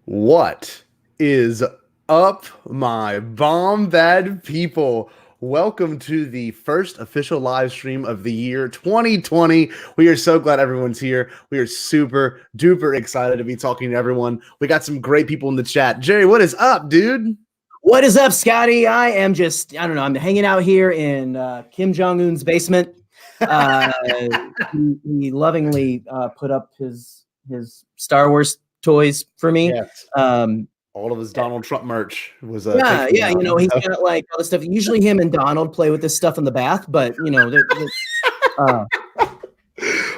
What is up, my Bombad people? Welcome to the first official live stream of the year 2020. We are so glad everyone's here. We are super duper excited to be talking to everyone. We got some great people in the chat. Jerry, what is up, dude? What is up, Scotty? I am just, I don't know, I'm hanging out here in Kim Jong-un's basement. He lovingly put up his Star Wars toys for me. Yes. All of his Donald Trump merch was yeah, you know, he's got like all this stuff. Usually him and Donald play with this stuff in the bath, but you know,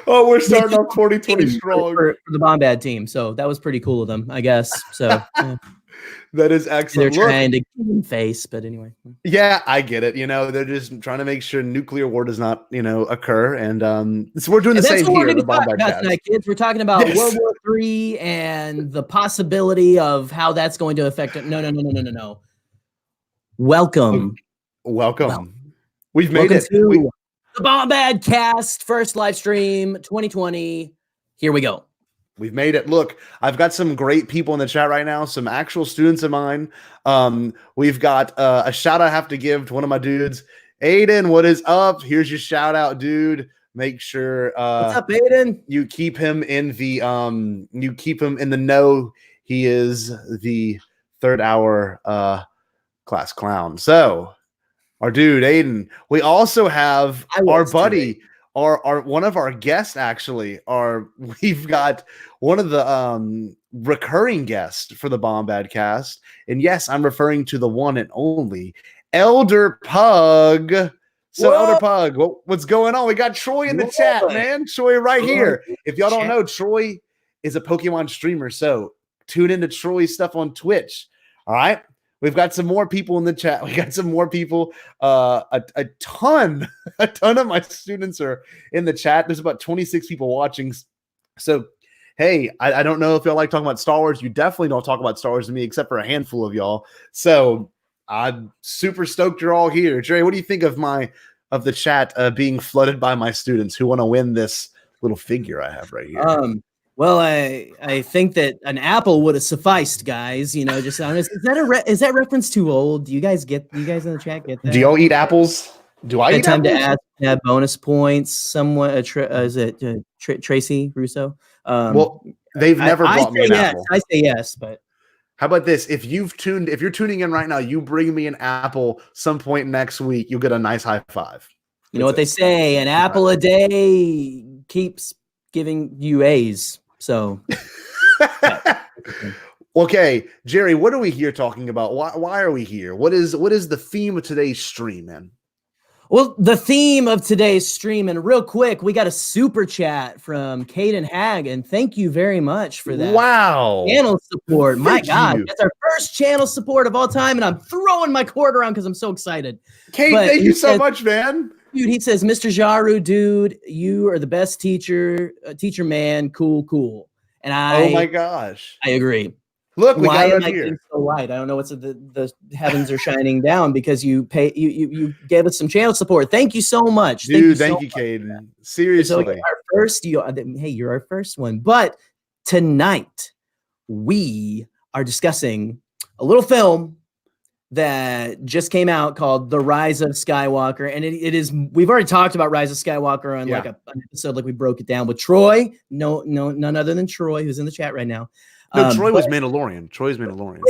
oh, we're starting off 2020 strong for the Bombad team. So that was pretty cool of them, I guess. So yeah. That is excellent. They're trying to give him face, but anyway. Yeah, I get it. You know, they're just trying to make sure nuclear war does not, occur. And so we're doing the same here. We're tonight, kids. We're talking about World War III and the possibility of how that's going to affect it. No. Welcome. We've made it. To the Bombadcast first live stream 2020. Here we go. We've made it. Look, I've got some great people in the chat right now, some actual students of mine. We've got a shout out I have to give to one of my dudes. Aiden, what is up? Here's your shout out, dude. Make sure what's up, Aiden? You keep him in the know. He is the third hour class clown. So our dude Aiden. We also have our buddy. Our one of our guests actually we've got one of the recurring guests for the Bombadcast, and yes, I'm referring to the one and only Elder Pug. So whoa. Elder Pug, what's going on? We got Troy in the chat, man. Troy right here. If y'all don't know, Troy is a Pokemon streamer, so tune into Troy's stuff on Twitch. All right. We've got some more people in the chat. We got some more people. A ton of my students are in the chat. There's about 26 people watching. So, hey, I don't know if y'all like talking about Star Wars. You definitely don't talk about Star Wars to me, except for a handful of y'all. So I'm super stoked you're all here. Jerry, what do you think of the chat being flooded by my students who want to win this little figure I have right here? Well, I think that an apple would have sufficed, guys. You know, just honest. Is that reference too old? Do you guys in the chat get that? Do y'all eat apples? Do I eat time apples? To add bonus points? Somewhat. Is it Tracy Russo? Well, they've never brought me an apple. I say yes, but how about this? If you're tuning in right now, you bring me an apple some point next week, you'll get a nice high five. You know what they say? An apple a day keeps giving you A's. So, okay, Jerry, what are we here talking about? Why are we here? What is the theme of today's stream, man? Well, the theme of today's stream, and real quick, we got a super chat from Caden Hag, and thank you very much for that. Wow, channel support! My God, that's our first channel support of all time, and I'm throwing my cord around because I'm so excited. Kate, thank you so much, man. Dude, he says, Mr. Jaru, dude, you are the best teacher, man. Cool. And oh my gosh, I agree. Look, we got it here. So light. I don't know what's the heavens are shining down because you gave us some channel support. Thank you so much, dude. Thank you, Caden. Seriously, so our first. Hey, you're our first one. But tonight we are discussing a little film that just came out called The Rise of Skywalker. And it is, we've already talked about Rise of Skywalker on like an episode, like we broke it down with Troy. No, none other than Troy, who's in the chat right now. No, Troy was Mandalorian. Troy's Mandalorian.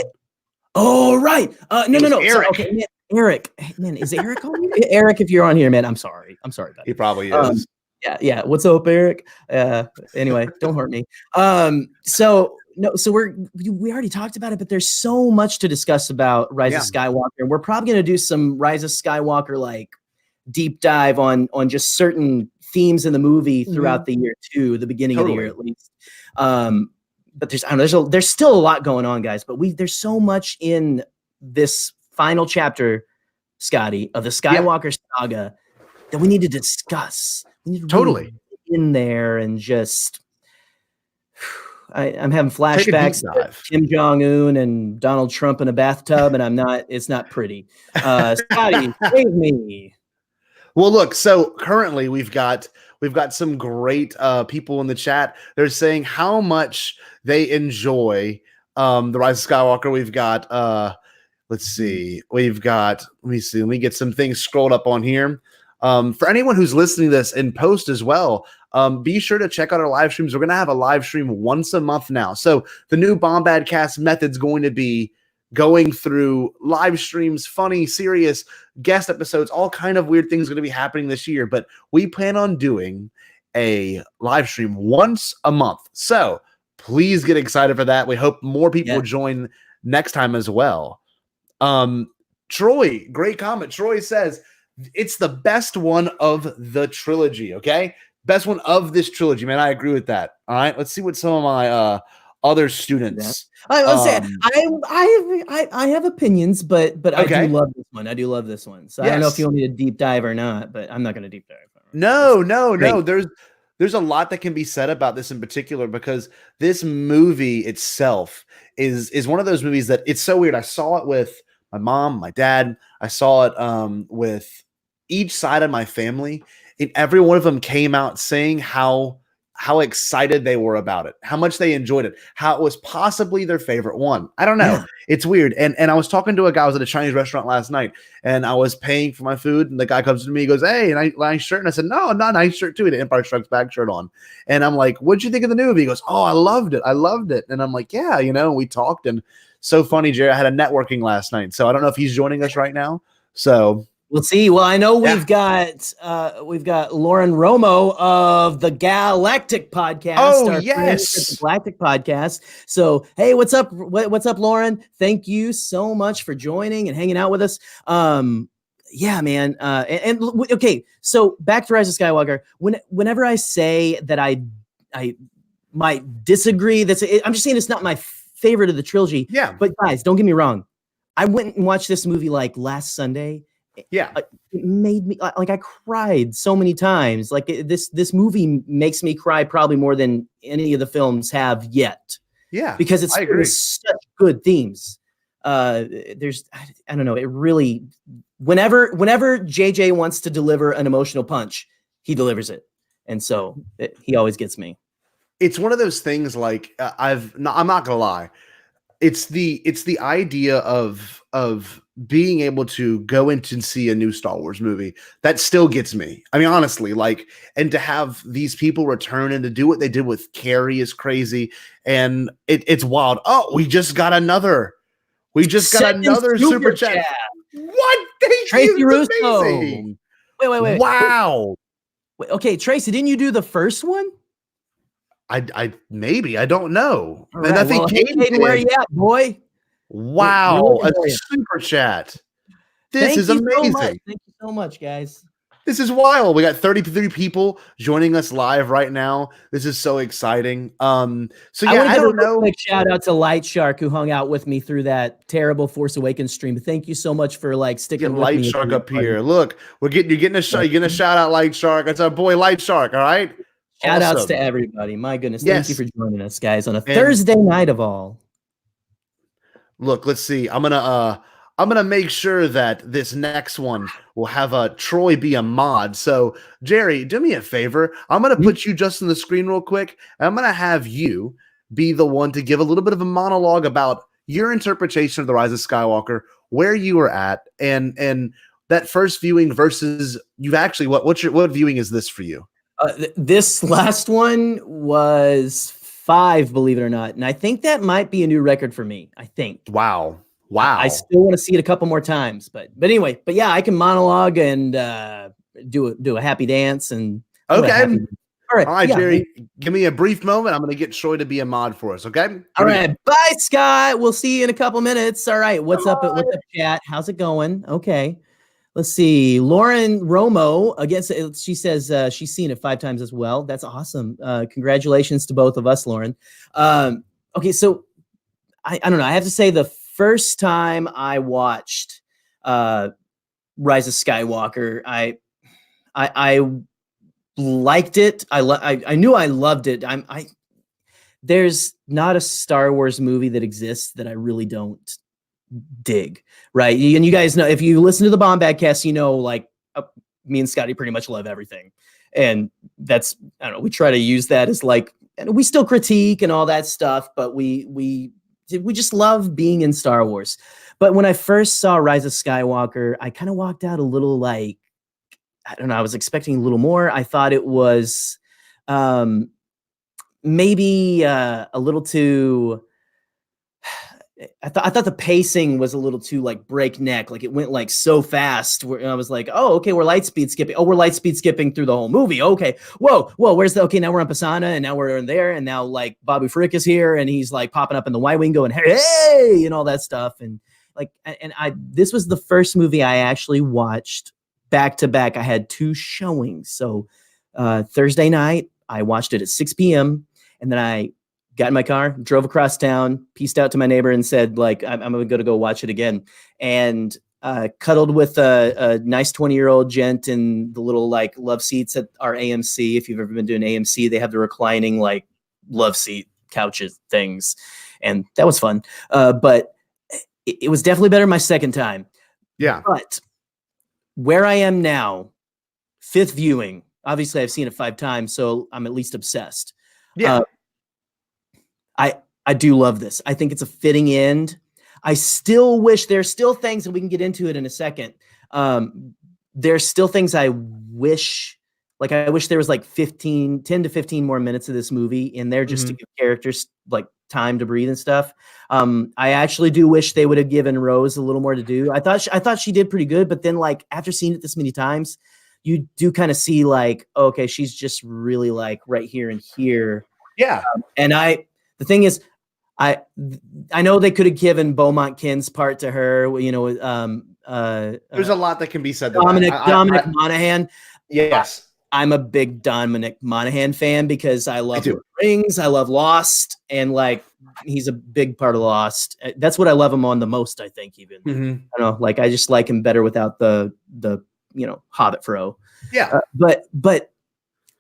Oh, right. No. Eric. Sorry, okay, man, Eric. Man, is Eric on here? Eric, if you're on here, man, I'm sorry. About he probably is. Yeah. What's up, Eric? Anyway, don't hurt me. So we already talked about it, but there's so much to discuss about Rise of Skywalker. We're probably going to do some Rise of Skywalker like deep dive on just certain themes in the movie throughout the year too, the beginning of the year at least. But there's still a lot going on, guys. But there's so much in this final chapter, Scotty, of the Skywalker saga that we need to discuss. We need to really get in there and just. I'm having flashbacks to Kim Jong-un and Donald Trump in a bathtub, and it's not pretty. Scotty, save me. Well, look, so currently we've got some great people in the chat. They're saying how much they enjoy The Rise of Skywalker. We've got let's see. Let me get some things scrolled up on here. For anyone who's listening to this in post as well, be sure to check out our live streams. We're going to have a live stream once a month now. So the new Bombadcast method's going to be going through live streams, funny, serious guest episodes, all kind of weird things going to be happening this year. But we plan on doing a live stream once a month. So please get excited for that. We hope more people will join next time as well. Troy, great comment. Troy says it's the best one of the trilogy. Okay. Best one of this trilogy, man. I agree with that. All right. Let's see what some of my other students. I have opinions, but okay. I do love this one. I do love this one. So I don't know if you want me to deep dive or not, but I'm not going to deep dive. No. There's a lot that can be said about this in particular, because this movie itself is one of those movies that it's so weird. I saw it with my mom, my dad. I saw it with each side of my family, and every one of them came out saying how excited they were about it, how much they enjoyed it, how it was possibly their favorite one. I don't know. Yeah. It's weird. And I was talking to a guy. I was at a Chinese restaurant last night, and I was paying for my food, and the guy comes to me, he goes, "Hey, nice shirt." And I said, "No, not a nice shirt too." He had an Empire Strikes Back shirt on. And I'm like, "What'd you think of the movie?" He goes, "Oh, I loved it. I loved it." And I'm like, "Yeah, we talked." And so funny, Jerry. I had a networking last night. So I don't know if he's joining us right now. So we'll see. Well, I know we've got Lauren Romo of the Galactic Podcast. Oh, yes, the Galactic Podcast. So, hey, what's up? What's up, Lauren? Thank you so much for joining and hanging out with us. Yeah, man. Okay, so back to Rise of Skywalker. Whenever I say that I might disagree, I'm just saying it's not my favorite of the trilogy. Yeah. But guys, don't get me wrong. I went and watched this movie like last Sunday. Yeah, it made me like I cried so many times. Like this movie makes me cry probably more than any of the films have yet. Yeah, because it's such good themes. I don't know. It really, whenever JJ wants to deliver an emotional punch, he delivers it, and so he always gets me. It's one of those things. Like I'm not gonna lie. It's the idea of being able to go into and see a new Star Wars movie that still gets me. I mean, honestly, and to have these people return and to do what they did with Carrie is crazy, and it's wild. Oh, we just got another super chat. What? Thank Tracy you. Russo. Amazing. Wait. Wow. Wait, okay, Tracy, didn't you do the first one? I maybe, I don't know. Right, and I think Caden, where you at, boy? Wow, a super chat. This is amazing. Thank you so much, guys. This is wild. We got 33 people joining us live right now. This is so exciting. So yeah, I don't know. Quick shout out to Light Shark, who hung out with me through that terrible Force Awakens stream. Thank you so much for sticking with Light me. Shark up here. Look, you're getting a shout out, Light Shark. That's our boy Light Shark. All right. Shout outs to everybody. My goodness. Thank you for joining us, guys, on a Thursday night of all. Look, let's see. I'm gonna make sure that this next one will have Troy be a mod. So Jerry, do me a favor. I'm gonna put you just on the screen real quick. I'm gonna have you be the one to give a little bit of a monologue about your interpretation of the Rise of Skywalker, where you were at, and that first viewing versus you've actually what viewing is this for you? This last one was 5, believe it or not. And I think that might be a new record for me. I think. Wow. I still want to see it a couple more times, but anyway, yeah, I can monologue and do a happy dance and okay. All right, Jerry, give me a brief moment. I'm going to get Troy to be a mod for us. Okay. All right. Bye, Scott. We'll see you in a couple minutes. All right. What's up, chat? How's it going? Okay. Let's see. Lauren Romo, again, she says she's seen it 5 times as well. That's awesome. Congratulations to both of us, Lauren. Okay, so I don't know. I have to say the first time I watched Rise of Skywalker, I liked it. I knew I loved it. There's not a Star Wars movie that exists that I really don't dig, right? And you guys know, if you listen to the Bombadcast, me and Scotty pretty much love everything, and that's, I don't know, we try to use that as and we still critique and all that stuff, but we we just love being in Star Wars. But when I first saw Rise of Skywalker, I kind of walked out a little like, I don't know, I was expecting a little more. I thought it was maybe a little too, I thought the pacing was a little too like breakneck. Like it went like so fast where I was like, oh, okay, we're light speed skipping. Oh, we're light speed skipping through the whole movie. Okay. Whoa, where's the, okay, now we're on Pisana and now we're in there. And now like Babu Frick is here and he's like popping up in the Y-Wing going, hey, and all that stuff. And like, this was the first movie I actually watched back to back. I had 2 showings. So Thursday night, I watched it at 6 p.m. and then I got in my car, drove across town, pieced out to my neighbor and said, like, I'm going to go watch it again. And cuddled with a nice 20-year-old gent in the little like love seats at our AMC. If you've ever been to an AMC, they have the reclining like love seat couches things. And that was fun. But it was definitely better my second time. Yeah. But where I am now, 5th viewing, obviously I've seen it 5 times, so I'm at least obsessed. Yeah. I do love this. I think it's a fitting end. I still wish there's still things, and we can get into it in a second. There's still things I wish, like I wish there was like 10 to 15 more minutes of this movie in there just to give characters like time to breathe and stuff. I actually do wish they would have given Rose a little more to do. I thought she did pretty good, but then like after seeing it this many times, you do kind of see like, okay, she's just really like right here and here. Yeah. And the thing is, I know they could have given Beaumont Kin's part to her, you know. There's a lot that can be said. Dominic Monaghan. Yes. I'm a big Dominic Monaghan fan because I love Lord of the Rings. I love Lost, and like he's a big part of Lost. That's what I love him on the most, I think. Even I don't know, like I just like him better without the Hobbit fro. Yeah. But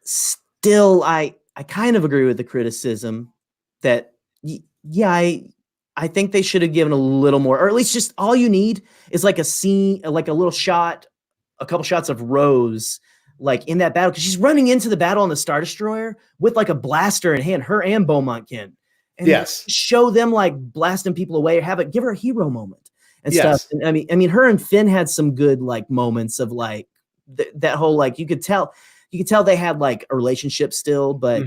still, I kind of agree with the criticism that I think they should have given a little more, or at least just all you need is like a scene, like a little shot, a couple shots of Rose, like in that battle, because she's running into the battle on the Star Destroyer with like a blaster in hand, her and Beaumont Kin, and show them like blasting people away, or give her a hero moment and stuff. And I mean, her and Finn had some good like moments of like that whole like you could tell they had like a relationship still, but.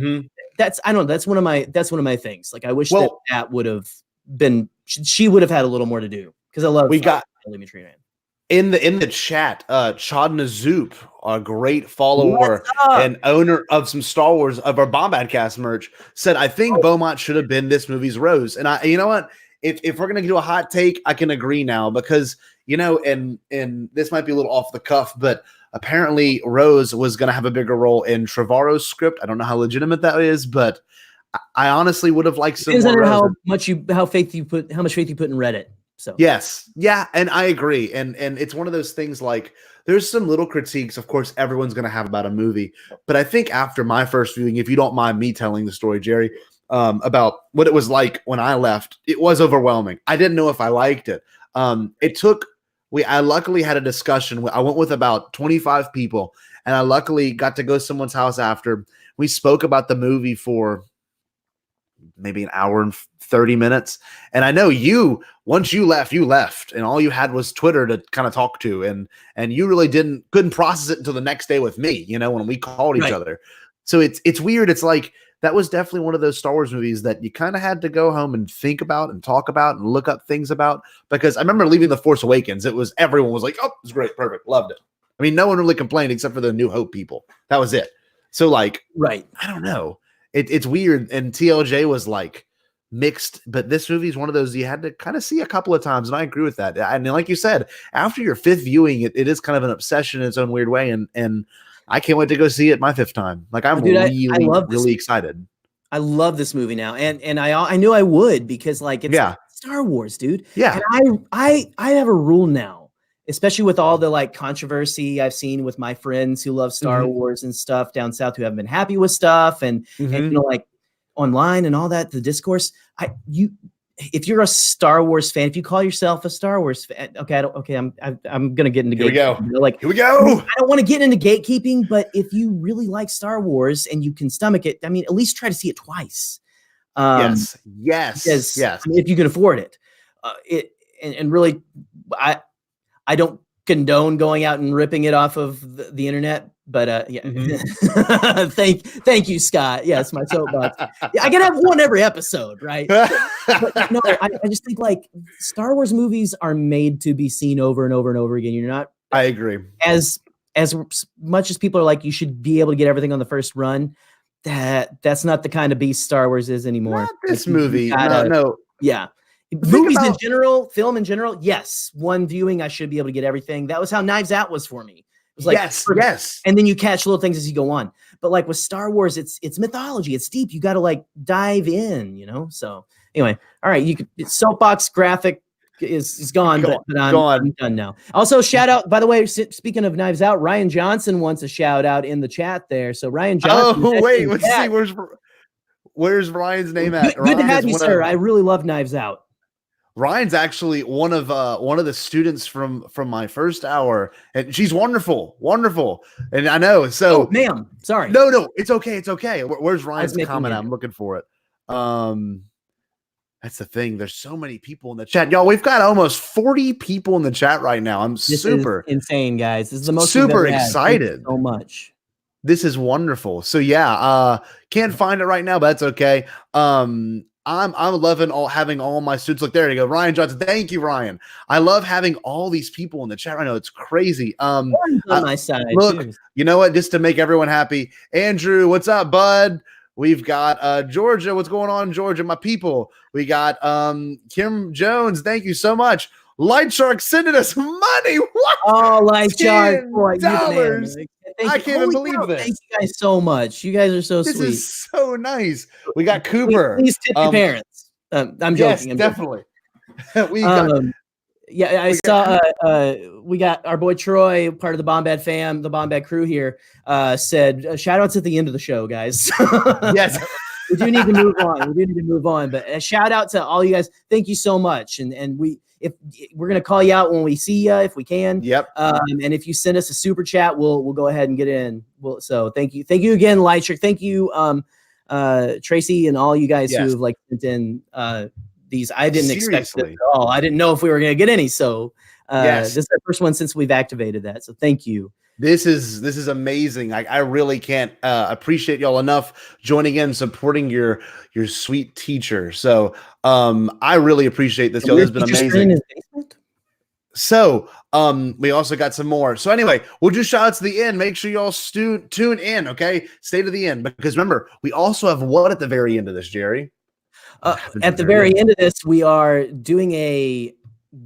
That's one of my things. Like I wish that would have been, she would have had a little more to do because I love. In the chat, Chadna Zoop, a great follower and owner of some Star Wars of our Bombadcast merch, said, "I think Beaumont should have been this movie's Rose." And you know what? If we're gonna do a hot take, I can agree now because and this might be a little off the cuff, but. Apparently, Rose was going to have a bigger role in Trevorrow's script. I don't know how legitimate that is, but I honestly would have liked some more. How much faith you put in Reddit. So yes, yeah, and I agree. And it's one of those things like there's some little critiques, of course, everyone's going to have about a movie, but I think after my first viewing, if you don't mind me telling the story, Jerry, about what it was like when I left, it was overwhelming. I didn't know if I liked it. I luckily had a discussion. I went with about 25 people, and I luckily got to go to someone's house after. We spoke about the movie for maybe an hour and 30 minutes. And I know once you left, and all you had was Twitter to kind of talk to, and you really couldn't process it until the next day with me, when we called each other. So it's weird. It's like, that was definitely one of those Star Wars movies that you kind of had to go home and think about and talk about and look up things about, because I remember leaving The Force Awakens. Everyone was like, oh, it's great. Perfect. Loved it. I mean, no one really complained except for the New Hope people. That was it. So like, I don't know. It's weird. And TLJ was like mixed, but this movie is one of those you had to kind of see a couple of times. And I agree with that. And like you said, after your 5th viewing, it is kind of an obsession in its own weird way. And I can't wait to go see it my 5th time. Like I'm really excited. I love this movie now, and I knew I would because like it's Star Wars, dude. Yeah, and I have a rule now, especially with all the like controversy I've seen with my friends who love Star Wars and stuff down south who haven't been happy with stuff, and like online and all that, the discourse. If you're a Star Wars fan, if you call yourself a Star Wars fan, I'm gonna get into gatekeeping. Here we go. I don't want to get into gatekeeping, but if you really like Star Wars and you can stomach it, I mean, at least try to see it twice. Yes. Because, I mean, if you can afford it, and really, I don't condone going out and ripping it off of the internet, but yeah. Mm-hmm. Thank you, Scott. Yes, my soapbox. Yeah, I can have one every episode, right? But no, I just think like Star Wars movies are made to be seen over and over and over again. You're not. I agree. As much as people are like, you should be able to get everything on the first run. That's not the kind of beast Star Wars is anymore. Not this movie. No. Yeah. Movies in general, film in general, yes. One viewing, I should be able to get everything. That was how Knives Out was for me. It was like, yes. And then you catch little things as you go on. But like with Star Wars, it's mythology. It's deep. You got to like dive in, you know? So anyway, all right. You could soapbox graphic is gone, but I'm done now. Also, shout out, by the way, speaking of Knives Out, Ryan Johnson wants a shout out in the chat there. So Ryan Johnson. Oh, wait, let's see. Where's Ryan's name at? Good to have you, sir. I really love Knives Out. Ryan's actually one of the students from my first hour, and she's wonderful. And I know, so ma'am, sorry. No, it's okay. Where's Ryan's comment? I'm looking for it. That's the thing. There's so many people in the chat, y'all. We've got almost 40 people in the chat right now. This super is insane, guys. This is the most super excited. So much. This is wonderful. So yeah, can't find it right now, but that's okay. I'm loving having all my students. Look, there you go. Ryan Johnson. Thank you, Ryan. I love having all these people in the chat right now. It's crazy. On my side. Look, too. You know what? Just to make everyone happy. Andrew, what's up, bud? We've got Georgia. What's going on, Georgia? My people. We got Kim Jones. Thank you so much. Light Shark sending us money. What? Oh, Light Shark. $10. I can't even believe this. Thank you guys so much. You guys are so sweet. This is so nice. We got Cooper. Please tip your parents. I'm joking. Yes, definitely. I saw we got our boy Troy, part of the Bombad fam, the Bombad crew here, said shout outs at the end of the show, guys. Yes. We do need to move on. But a shout out to all you guys. Thank you so much. And if we're gonna call you out when we see you, if we can. Yep. And if you send us a super chat, we'll go ahead and get in. So thank you again, Lightshirt. Thank you, Tracy, and all you guys who have like sent in these. I didn't expect this at all. I didn't know if we were gonna get any. So this is the first one since we've activated that. So thank you. This is amazing. I really can't appreciate y'all enough joining in, supporting your sweet teacher. So I really appreciate this. Y'all, this has been amazing. So we also got some more. So anyway, we'll do shout outs to the end. Make sure y'all tune in, okay? Stay to the end. Because remember, we also have what at the very end of this, Jerry? At the very end of this, we are doing a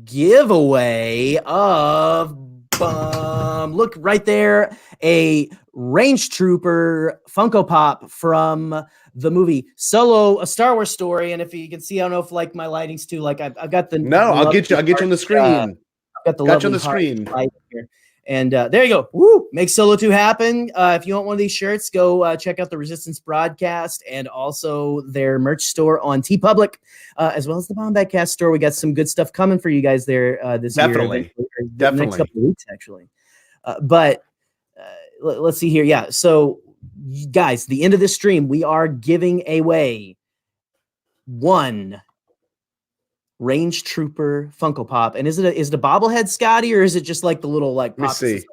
giveaway of look right there, a Range Trooper Funko Pop from the movie Solo, A Star Wars Story. And if you can see, I don't know if like my lighting's too like I've got the I'll get you on the screen. I've got the got you on the screen light here. And there you go. Woo! Make Solo 2 happen. If you want one of these shirts, go check out the Resistance broadcast and also their merch store on TeePublic, as well as the Bombadcast store. We got some good stuff coming for you guys there this year. Definitely. The next couple of weeks, actually. But let's see here. Yeah. So, guys, the end of this stream, we are giving away one Range Trooper Funko Pop. And is it a bobblehead, Scotty, or is it just like the little like pop? See.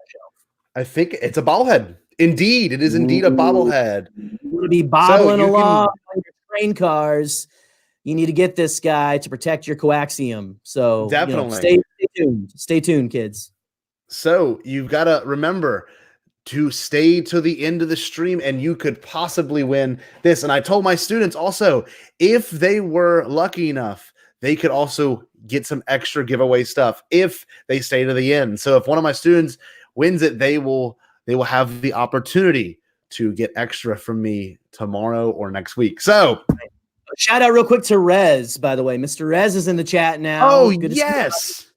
I think it's a bobblehead. Indeed, it is indeed a bobblehead. You want to be bobbling along on your train cars. You need to get this guy to protect your coaxium. So definitely stay tuned, kids. So you've got to remember to stay to the end of the stream, and you could possibly win this. And I told my students also, if they were lucky enough, they could also get some extra giveaway stuff if they stay to the end. So if one of my students wins it, they will have the opportunity to get extra from me tomorrow or next week. So shout out real quick to Rez, by the way. Mr. Rez is in the chat now. Oh, yes.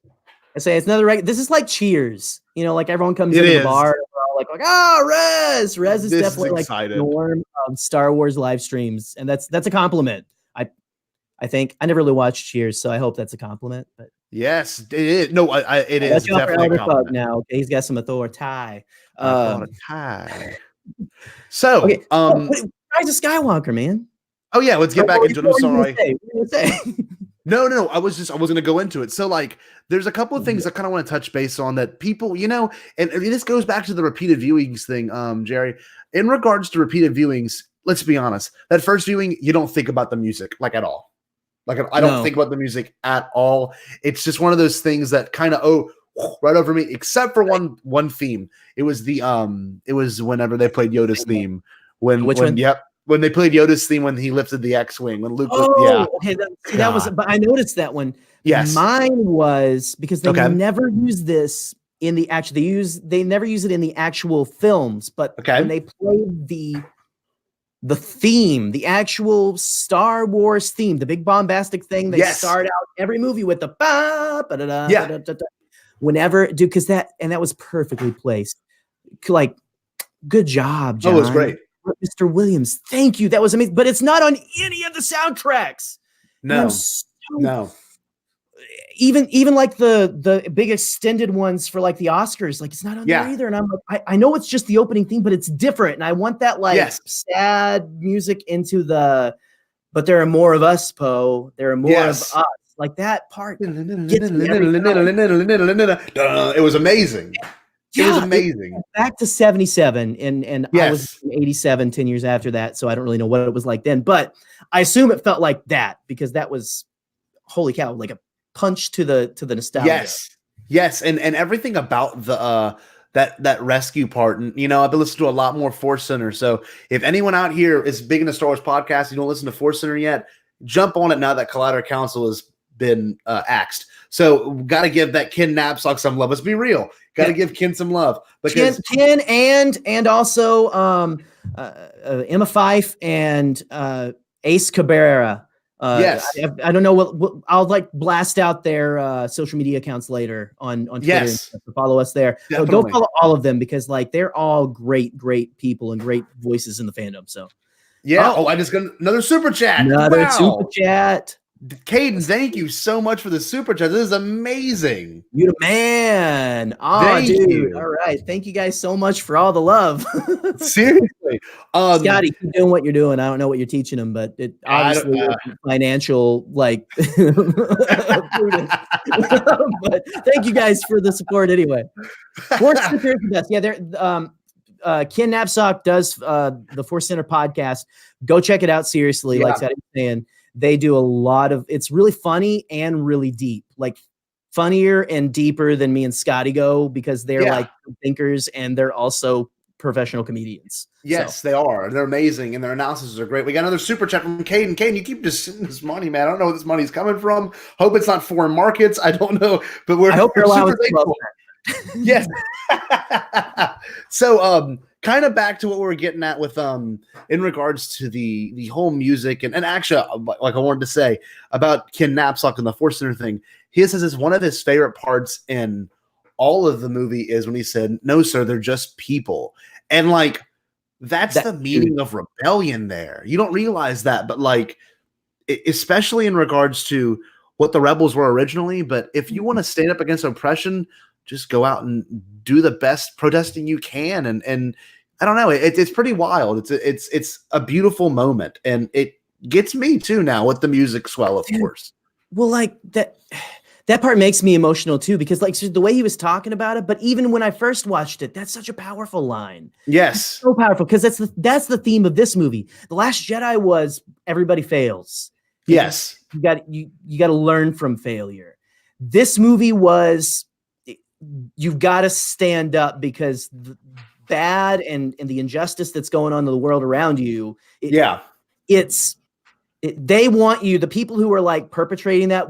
I say it's another this is like Cheers. You know, like everyone comes into the bar and we're all like, oh, Rez. Rez is definitely like the norm of Star Wars live streams. And that's a compliment. I think I never really watched Cheers, so I hope that's a compliment. But yes, it is. No, it is definitely a compliment. Now, okay, he's got some authority. So, Rise of Skywalker, man. Oh yeah, let's get back into it. I'm sorry. No. I wasn't going to go into it. So like, there's a couple of things I kind of want to touch base on that people, and this goes back to the repeated viewings thing, Jerry. In regards to repeated viewings, let's be honest. That first viewing, you don't think about the music like at all. Like I don't think about the music at all. It's just one of those things that kind of right over me, except for one theme. It was whenever they played Yoda's theme. When they played Yoda's theme when he lifted the X-wing, when Luke okay, that was, but I noticed that one. Yes. Mine was because they never use this in the actual, they never use it in the actual films, but when they played the theme, the actual Star Wars theme, the big bombastic thing, they start out every movie with the whenever, dude, because that was perfectly placed. Like, good job, John. Oh, it was great. Mr. Williams, thank you. That was amazing. But it's not on any of the soundtracks. No. Even like the big extended ones for like the Oscars, like it's not on there either. And I'm like, I know it's just the opening theme, but it's different. And I want that like sad music into but there are more of us, Poe. There are more of us. Like that part. It was amazing. It was amazing. Back to 77, and I was in 87, 10 years after that, so I don't really know what it was like then. But I assume it felt like that because that was, holy cow, like a punch to the nostalgia. Yes, and everything about the that rescue part, and I've been listening to a lot more Force Center. So if anyone out here is big into Star Wars podcasts, you don't listen to Force Center yet, jump on it now that Collider Council has been axed. So got to give that Ken Knapsack some love. Let's be real. Got to give Ken some love because Ken and also Emma Fyfe and Ace Cabrera. I don't know what I'll like blast out their social media accounts later on Twitter. And stuff to follow us there. So go follow all of them because like they're all great people and great voices in the fandom. So I just got another super chat. Super chat. Caden, thank you so much for the super chat. This is amazing. You the man. Oh, dude. You. All right. Thank you guys so much for all the love. Seriously. Scotty, keep doing what you're doing. I don't know what you're teaching them, but it obviously financial like prudence. But thank you guys for the support anyway. Force Center is the best. Yeah, they're Ken Knapsack does the Force Center podcast. Go check it out seriously, like Scotty was saying. They do a lot of, it's really funny and really deep, like funnier and deeper than me and Scotty go because they're like thinkers and they're also professional comedians. Yes, they are. They're amazing and their analyses are great. We got another super chat from Caden. Caden, you keep just sending this money, man. I don't know where this money's coming from. Hope it's not foreign markets. I don't know, but I hope you're super thankful. Yes. So, kind of back to what we were getting at with in regards to the whole music and actually like I wanted to say about Ken Knapsack and the Force Center thing. He says it's one of his favorite parts in all of the movie is when he said, "No, sir, they're just people." And like that's the meaning of rebellion there. You don't realize that, but like especially in regards to what the rebels were originally, but if you want to stand up against oppression, just go out and do the best protesting you can. And I don't know, it's pretty wild. It's a beautiful moment. And it gets me too now with the music swell, of course. Well, like that part makes me emotional too, because like the way he was talking about it, but even when I first watched it, that's such a powerful line. Yes. It's so powerful because that's the theme of this movie. The Last Jedi was everybody fails. Yes. You got to learn from failure. This movie was you've got to stand up because the bad and the injustice that's going on in the world around you. They want you, the people who are like perpetrating that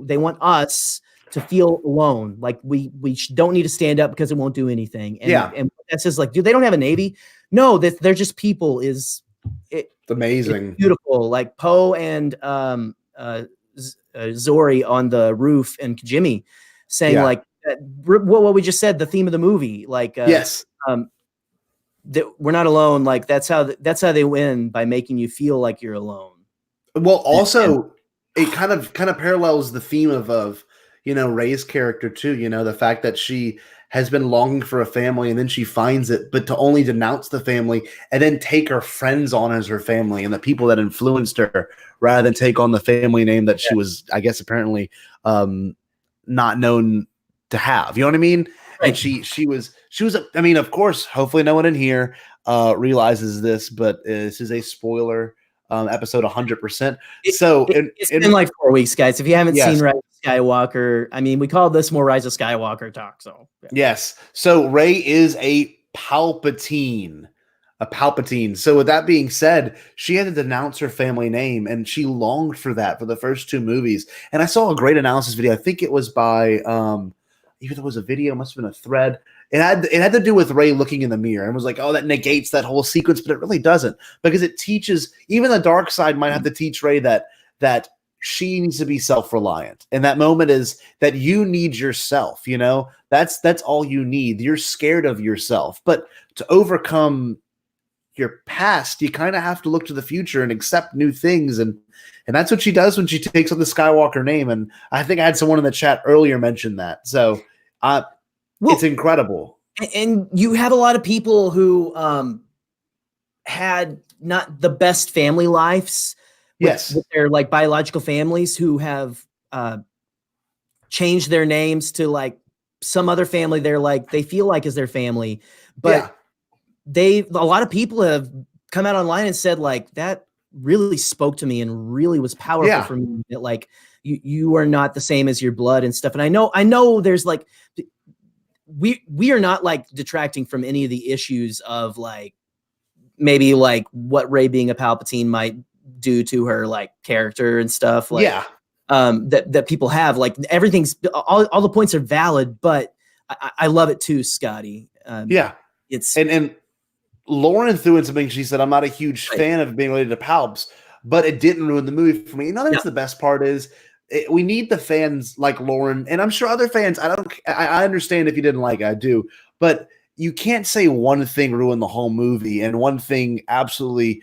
they want us to feel alone. Like we don't need to stand up because it won't do anything. And that's just like, dude, they don't have a Navy. No, they're just people it's amazing. It's beautiful. Like Poe and Zori on the roof and Jimmy saying like, what we just said, the theme of the movie, like that we're not alone. Like that's how they win, by making you feel like you're alone. Well, also it kind of parallels the theme of Rey's character too. The fact that she has been longing for a family, and then she finds it, but to only denounce the family and then take her friends on as her family and the people that influenced her, rather than take on the family name that she was, I guess, apparently not known to have. You know what I mean? Right. And she was. I mean, of course, hopefully no one in here realizes this, but this is a spoiler episode 100%. So it's been like 4 weeks, guys. If you haven't seen Rise of Skywalker, I mean, we call this more Rise of Skywalker talk. So yes. So Rey is a Palpatine. So with that being said, she had to denounce her family name, and she longed for that for the first 2 movies. And I saw a great analysis video. I think it was by even though it was a video, it must have been a thread. It had to do with Rey looking in the mirror, and was like, oh, that negates that whole sequence, but it really doesn't, because it teaches, even the dark side might have to teach Rey that she needs to be self-reliant. And that moment is that you need yourself, you know, that's all you need. You're scared of yourself, but to overcome your past, you kind of have to look to the future and accept new things. And that's what she does when she takes on the Skywalker name. And I think I had someone in the chat earlier mention that. So it's incredible. And you have a lot of people who had not the best family lives with their like biological families, who have changed their names to like some other family they feel like is their family. But a lot of people have come out online and said like, that really spoke to me and really was powerful for me, that like you are not the same as your blood and stuff. And I know there's like, we are not like detracting from any of the issues of like maybe like what Rey being a Palpatine might do to her like character and stuff like that people have. Like everything's all the points are valid, but I love it too, Scotty. It's and Lauren threw in something. She said, I'm not a huge fan of being related to Palps, but it didn't ruin the movie for me. You know, that's the best part is we need the fans like Lauren, and I'm sure other fans. I understand if you didn't like it, I do, but you can't say one thing ruined the whole movie and one thing absolutely.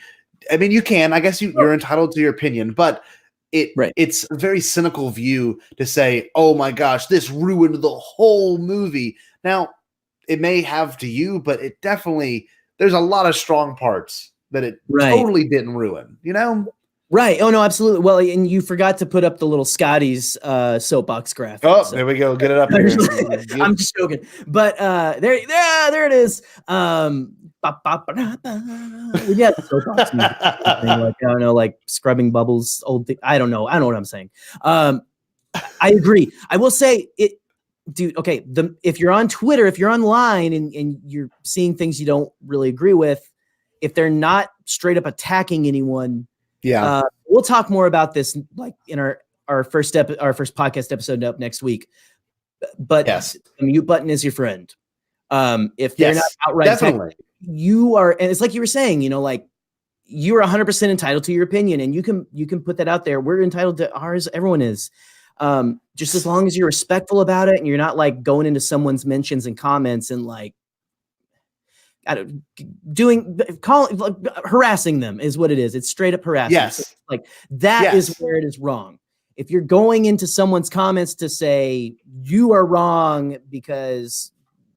I mean, you can. I guess you're entitled to your opinion, but it's a very cynical view to say, "Oh my gosh, this ruined the whole movie." Now, it may have to you, but it definitely. There's a lot of strong parts that it totally didn't ruin, you know? Right. Oh, no, absolutely. Well, and you forgot to put up the little Scotty's soapbox graphic. Oh, so. There we go. Get it up here. I'm just joking. But there it is. Yeah, the soapbox music. Like, I don't know, like scrubbing bubbles, old thing. I don't know what I'm saying. I agree. I will say it. Dude, okay. If you're on Twitter, if you're online and you're seeing things you don't really agree with, if they're not straight up attacking anyone, we'll talk more about this like in our first podcast episode up next week. But the mute button is your friend. If they're not outright attacking, you are, and it's like you were saying, you know, like you are 100% entitled to your opinion, and you can put that out there. We're entitled to ours. Everyone is. Just as long as you're respectful about it and you're not like going into someone's mentions and comments and like harassing them is what it is. It's straight up harassment. Yes. So like that is where it is wrong. If you're going into someone's comments to say you are wrong because,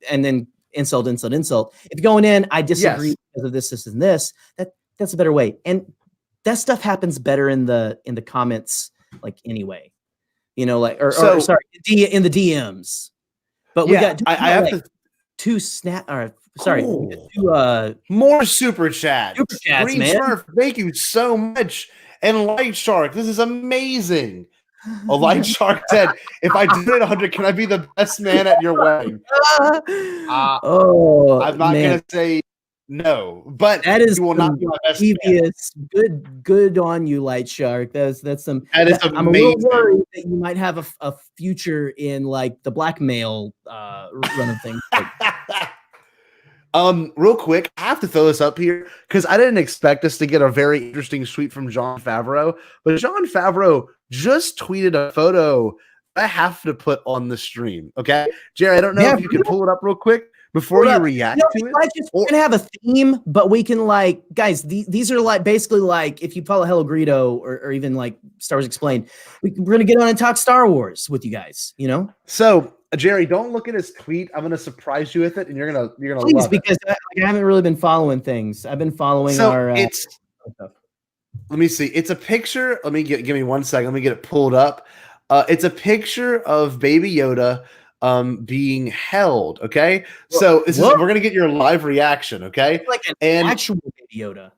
and then insult. If you're going in, I disagree because of this, and this, that's a better way. And that stuff happens better in the comments, like anyway. You know, like, or sorry, in the DMs. But we got I have like two more super chats. Green man. Smurf, thank you so much. And Light Shark, this is amazing. A Light Shark said, if I donate 100, can I be the best man at your wedding? I'm not gonna say no, but that is will not be my best devious. Good on you, Light Shark. That's some. That is amazing. I'm a little worried that you might have a future in like the blackmail run of things. Real quick, I have to throw this up here because I didn't expect us to get a very interesting tweet from Jon Favreau, but Jon Favreau just tweeted a photo I have to put on the stream. Okay, Jerry, I don't know if you can pull it up real quick. Before you react to it, we're gonna have a theme, but we can like, guys, these are like basically like if you follow Hello Greedo or even like Star Wars Explained, we're gonna get on and talk Star Wars with you guys, you know. So Jerry, don't look at his tweet. I'm gonna surprise you with it, and you're gonna Please, love because I haven't really been following things. I've been following it's. Let me see. It's a picture. Give me 1 second. Let me get it pulled up. It's a picture of Baby Yoda being held. Okay, so we're gonna get your live reaction. Okay, like an actual Baby Yoda.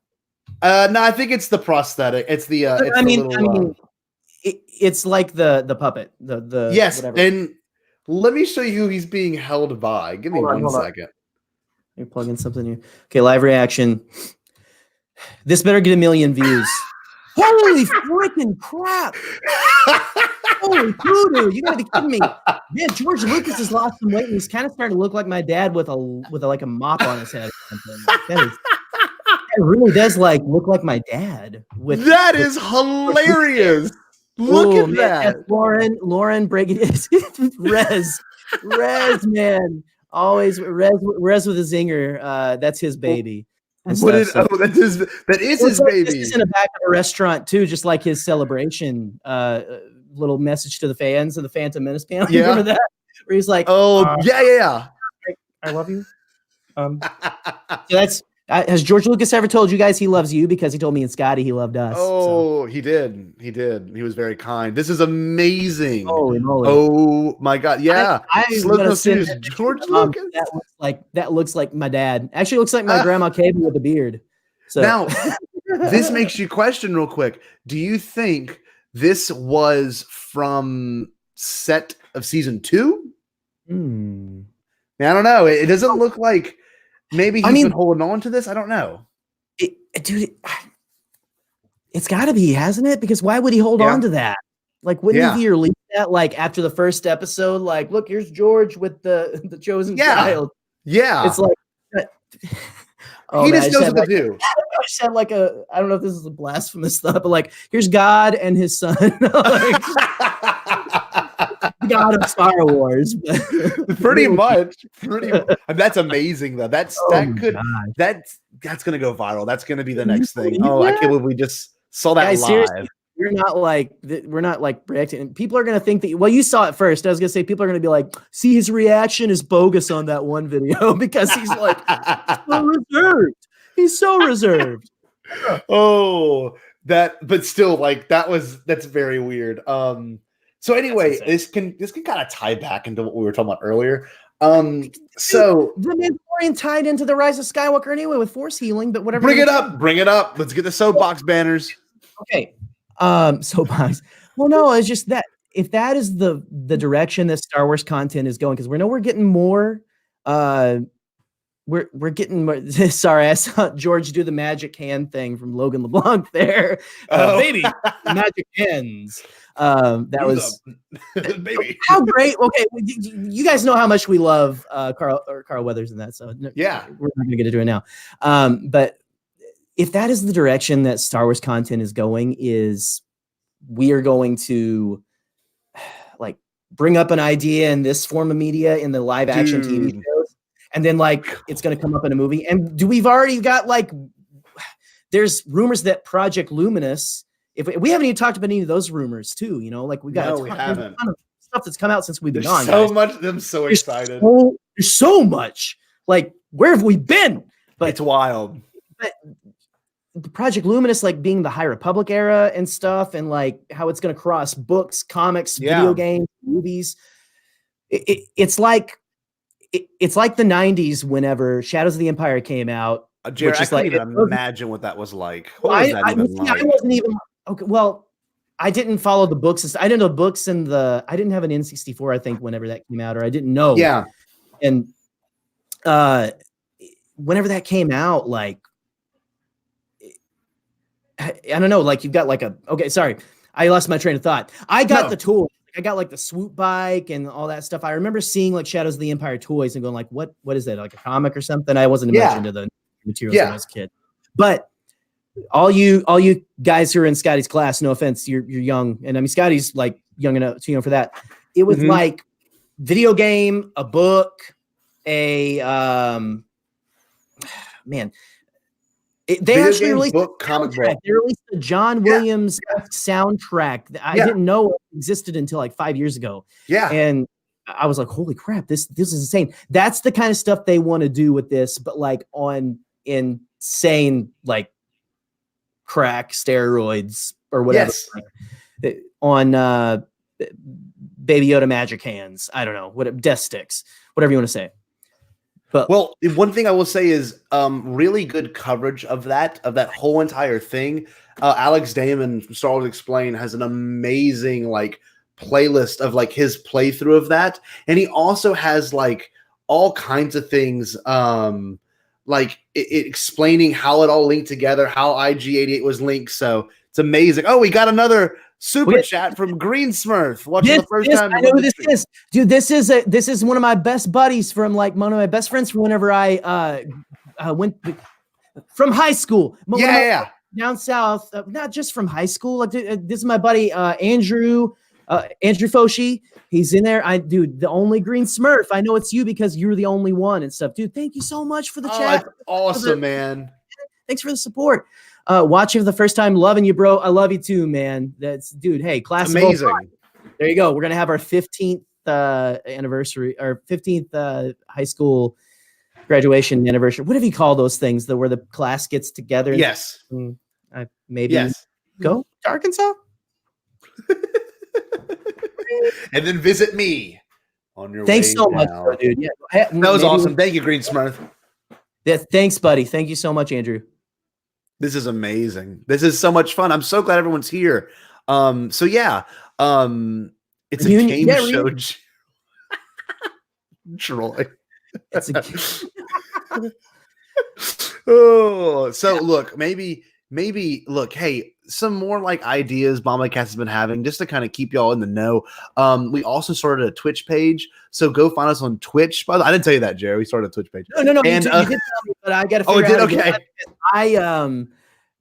No, I think it's the prosthetic. It's the. It's like the puppet. The yes, whatever. And let me show you who he's being held by. Give me one second. You're plugging something here. Okay, live reaction. This better get 1 million views. Holy freaking crap! Holy voodoo! You gotta be kidding me. Man, George Lucas has lost some weight and he's kind of starting to look like my dad with a mop on his head. It really does look like my dad. That is hilarious. Look at that. Lauren breaking it. Rez, man. Always Rez with a zinger. That's his baby. That is his baby. This is in the back of a restaurant too, just like his celebration little message to the fans of the Phantom Menace panel. Yeah. Remember that? Where he's like, yeah. I love you. So that's has George Lucas ever told you guys he loves you? Because he told me and Scotty he loved us. Oh, so. He did. He was very kind. This is amazing. Oh my God. Yeah. George Lucas. That looks like my dad. Actually looks like my grandma Cable with a beard. So now this makes you question real quick. Do you think this was from set of season 2? I don't know. It doesn't look like maybe he's been holding on to this. I don't know. It's got to be, hasn't it? Because why would he hold on to that? Wouldn't he release that after the first episode? Look, here's George with the chosen child. Yeah. It's like he just knows what to do. I said I don't know if this is a blasphemous stuff, but here's God and his son. God of Star Wars. Pretty much. That's amazing though. That's gonna go viral. That's gonna be the next thing. I can't believe we just saw that live. Seriously, we're not reacting. People are gonna think that you saw it first. I was gonna say people are gonna be like, see, his reaction is bogus on that one video because he's so reserved. He's so reserved. But still, that's very weird. So anyway, this can kind of tie back into what we were talking about earlier. So the Mandalorian tied into the Rise of Skywalker anyway with force healing, but whatever. Bring it up. Let's get the soapbox banners. Okay. Soapbox. Well, no, it's just that if that is the direction that Star Wars content is going, because we're getting more. We're getting more. Sorry, I saw George do the magic hand thing from Logan LeBlanc there. Baby, magic hands. That was baby. How great. Okay, you guys know how much we love Carl Weathers in that. So yeah, we're not gonna get into it now. But if that is the direction that Star Wars content is going, we are going to bring up an idea in this form of media in the live action TV shows, and then it's going to come up in a movie. And we've already got there's rumors that Project Luminous. If we haven't even talked about any of those rumors too, we got we haven't. A ton of stuff that's come out since we've been There's on. So much. I'm so excited. There's so much. Where have we been? But it's wild. But the Project Luminous, being the High Republic era and stuff, and how it's going to cross books, comics, video games, movies. It's like the 90s whenever Shadows of the Empire came out. Jared, I can't even imagine what that was like. What was that even like? I wasn't even okay. Well, I didn't follow the books. I didn't know books I didn't have an N64, I think, whenever that came out, or I didn't know. Yeah. And whenever that came out, I don't know, you've got okay, sorry. I lost my train of thought. I got the toy. I got the swoop bike and all that stuff. I remember seeing Shadows of the Empire toys and going what is that? A comic or something? I wasn't much into the materials when I was a kid. But all you guys who are in Scotty's class, no offense, you're young. And I mean Scotty's young enough too young for that. It was video game, a book, they actually released book, comic book. They released the John Williams soundtrack that I didn't know existed until 5 years ago. Yeah. And I was like, holy crap, this is insane. That's the kind of stuff they want to do with this, but like on insane, like crack steroids or whatever. Yes. Like, on Baby Yoda magic hands. I don't know, what death sticks, whatever you want to say. But well, one thing I will say is really good coverage of that whole entire thing. Alex Damon from Star Wars Explained has an amazing like playlist of like his playthrough of that, and he also has like all kinds of things like explaining how it all linked together, how IG-88 was linked. So it's amazing. Oh, we got another super chat from Green Smurf. Watching the first time. I know who this is, dude. This is one of my best buddies from like one of my best friends from whenever I went from high school. Yeah. Down south, not just from high school. Like this is my buddy Andrew Foshi. He's in there. Dude, the only Green Smurf. I know it's you because you're the only one and stuff. Dude, thank you so much for the chat. That's awesome, man. Thanks for the support. Watching for the first time, loving you, bro. I love you too, man. That's dude. Hey, class amazing. There you go. We're gonna have our 15th anniversary, or 15th high school graduation anniversary. What do you call those things? Where the class gets together? Yes. Maybe go to Arkansas. And then visit me on your Thanks way so down. much, bro, dude. Yeah, that was awesome. Thank you, Green Smurf. Yeah, thanks, buddy. Thank you so much, Andrew. This is amazing. This is so much fun. I'm so glad everyone's here. So yeah, it's a game show. Troy. It's a oh, so look, maybe look, hey, some more like ideas Bombadcast has been having just to kind of keep y'all in the know. We also started a Twitch page, so go find us on Twitch. By the way, I didn't tell you that, Jerry. We started a Twitch page. No. And, you did tell me, but I got to. Oh, it did. Okay.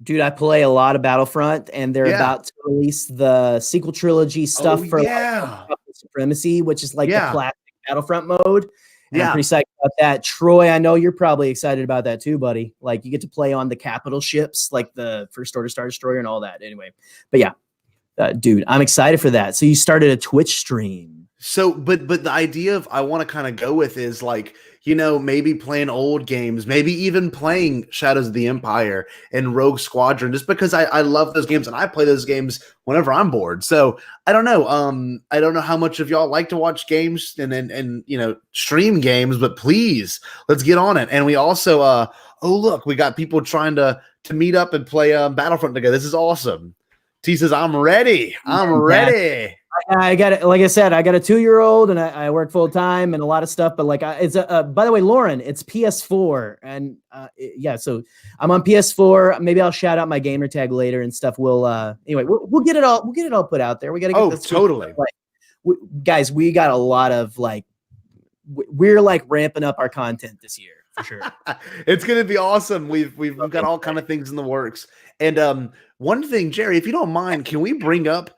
Dude, I play a lot of Battlefront, and they're about to release the sequel trilogy stuff for like, Supremacy, which is like the classic Battlefront mode. And I'm pretty psyched about that. Troy, I know you're probably excited about that too, buddy. Like you get to play on the capital ships, like the First Order Star Destroyer and all that. Anyway, but yeah, dude, I'm excited for that. So you started a Twitch stream. So, but the idea of I want to kind of go with is like, you know, maybe playing old games, maybe even playing Shadows of the Empire and Rogue Squadron, just because I love those games and I play those games whenever I'm bored. So I don't know. I don't know how much of y'all like to watch games and you know, stream games, but please let's get on it. And we also oh look, we got people trying to meet up and play Battlefront together. This is awesome. T says, I'm ready. I'm ready. I got it. Like I said, I got a 2-year-old and I work full time and a lot of stuff. But like, it's by the way, Lauren, it's PS4 and yeah. So I'm on PS4. Maybe I'll shout out my gamer tag later and stuff. We'll anyway, we'll get it all. We'll get it all put out there. We got to get this totally. Guys, we got a lot of like, we're like ramping up our content this year for sure. It's gonna be awesome. We've got all kind of things in the works. And one thing, Jerry, if you don't mind, can we bring up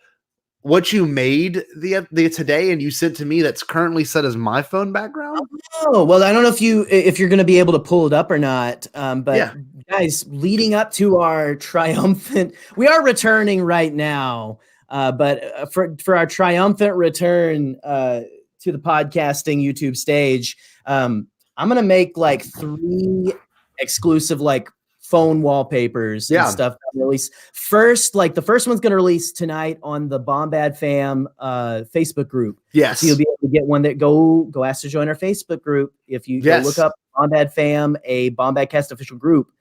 what you made the today and you sent to me that's currently set as my phone background? Oh, well, I don't know if you're going to be able to pull it up or not. But yeah. Guys, leading up to our triumphant, we are returning right now. But for our triumphant return to the podcasting YouTube stage, I'm going to make like 3 exclusive like phone wallpapers and stuff release first. Like the first one's going to release tonight on the Bombad Fam Facebook group. Yes, so you'll be able to get one. That go ask to join our Facebook group. If you go look up Bombad Fam, a Bombadcast official group,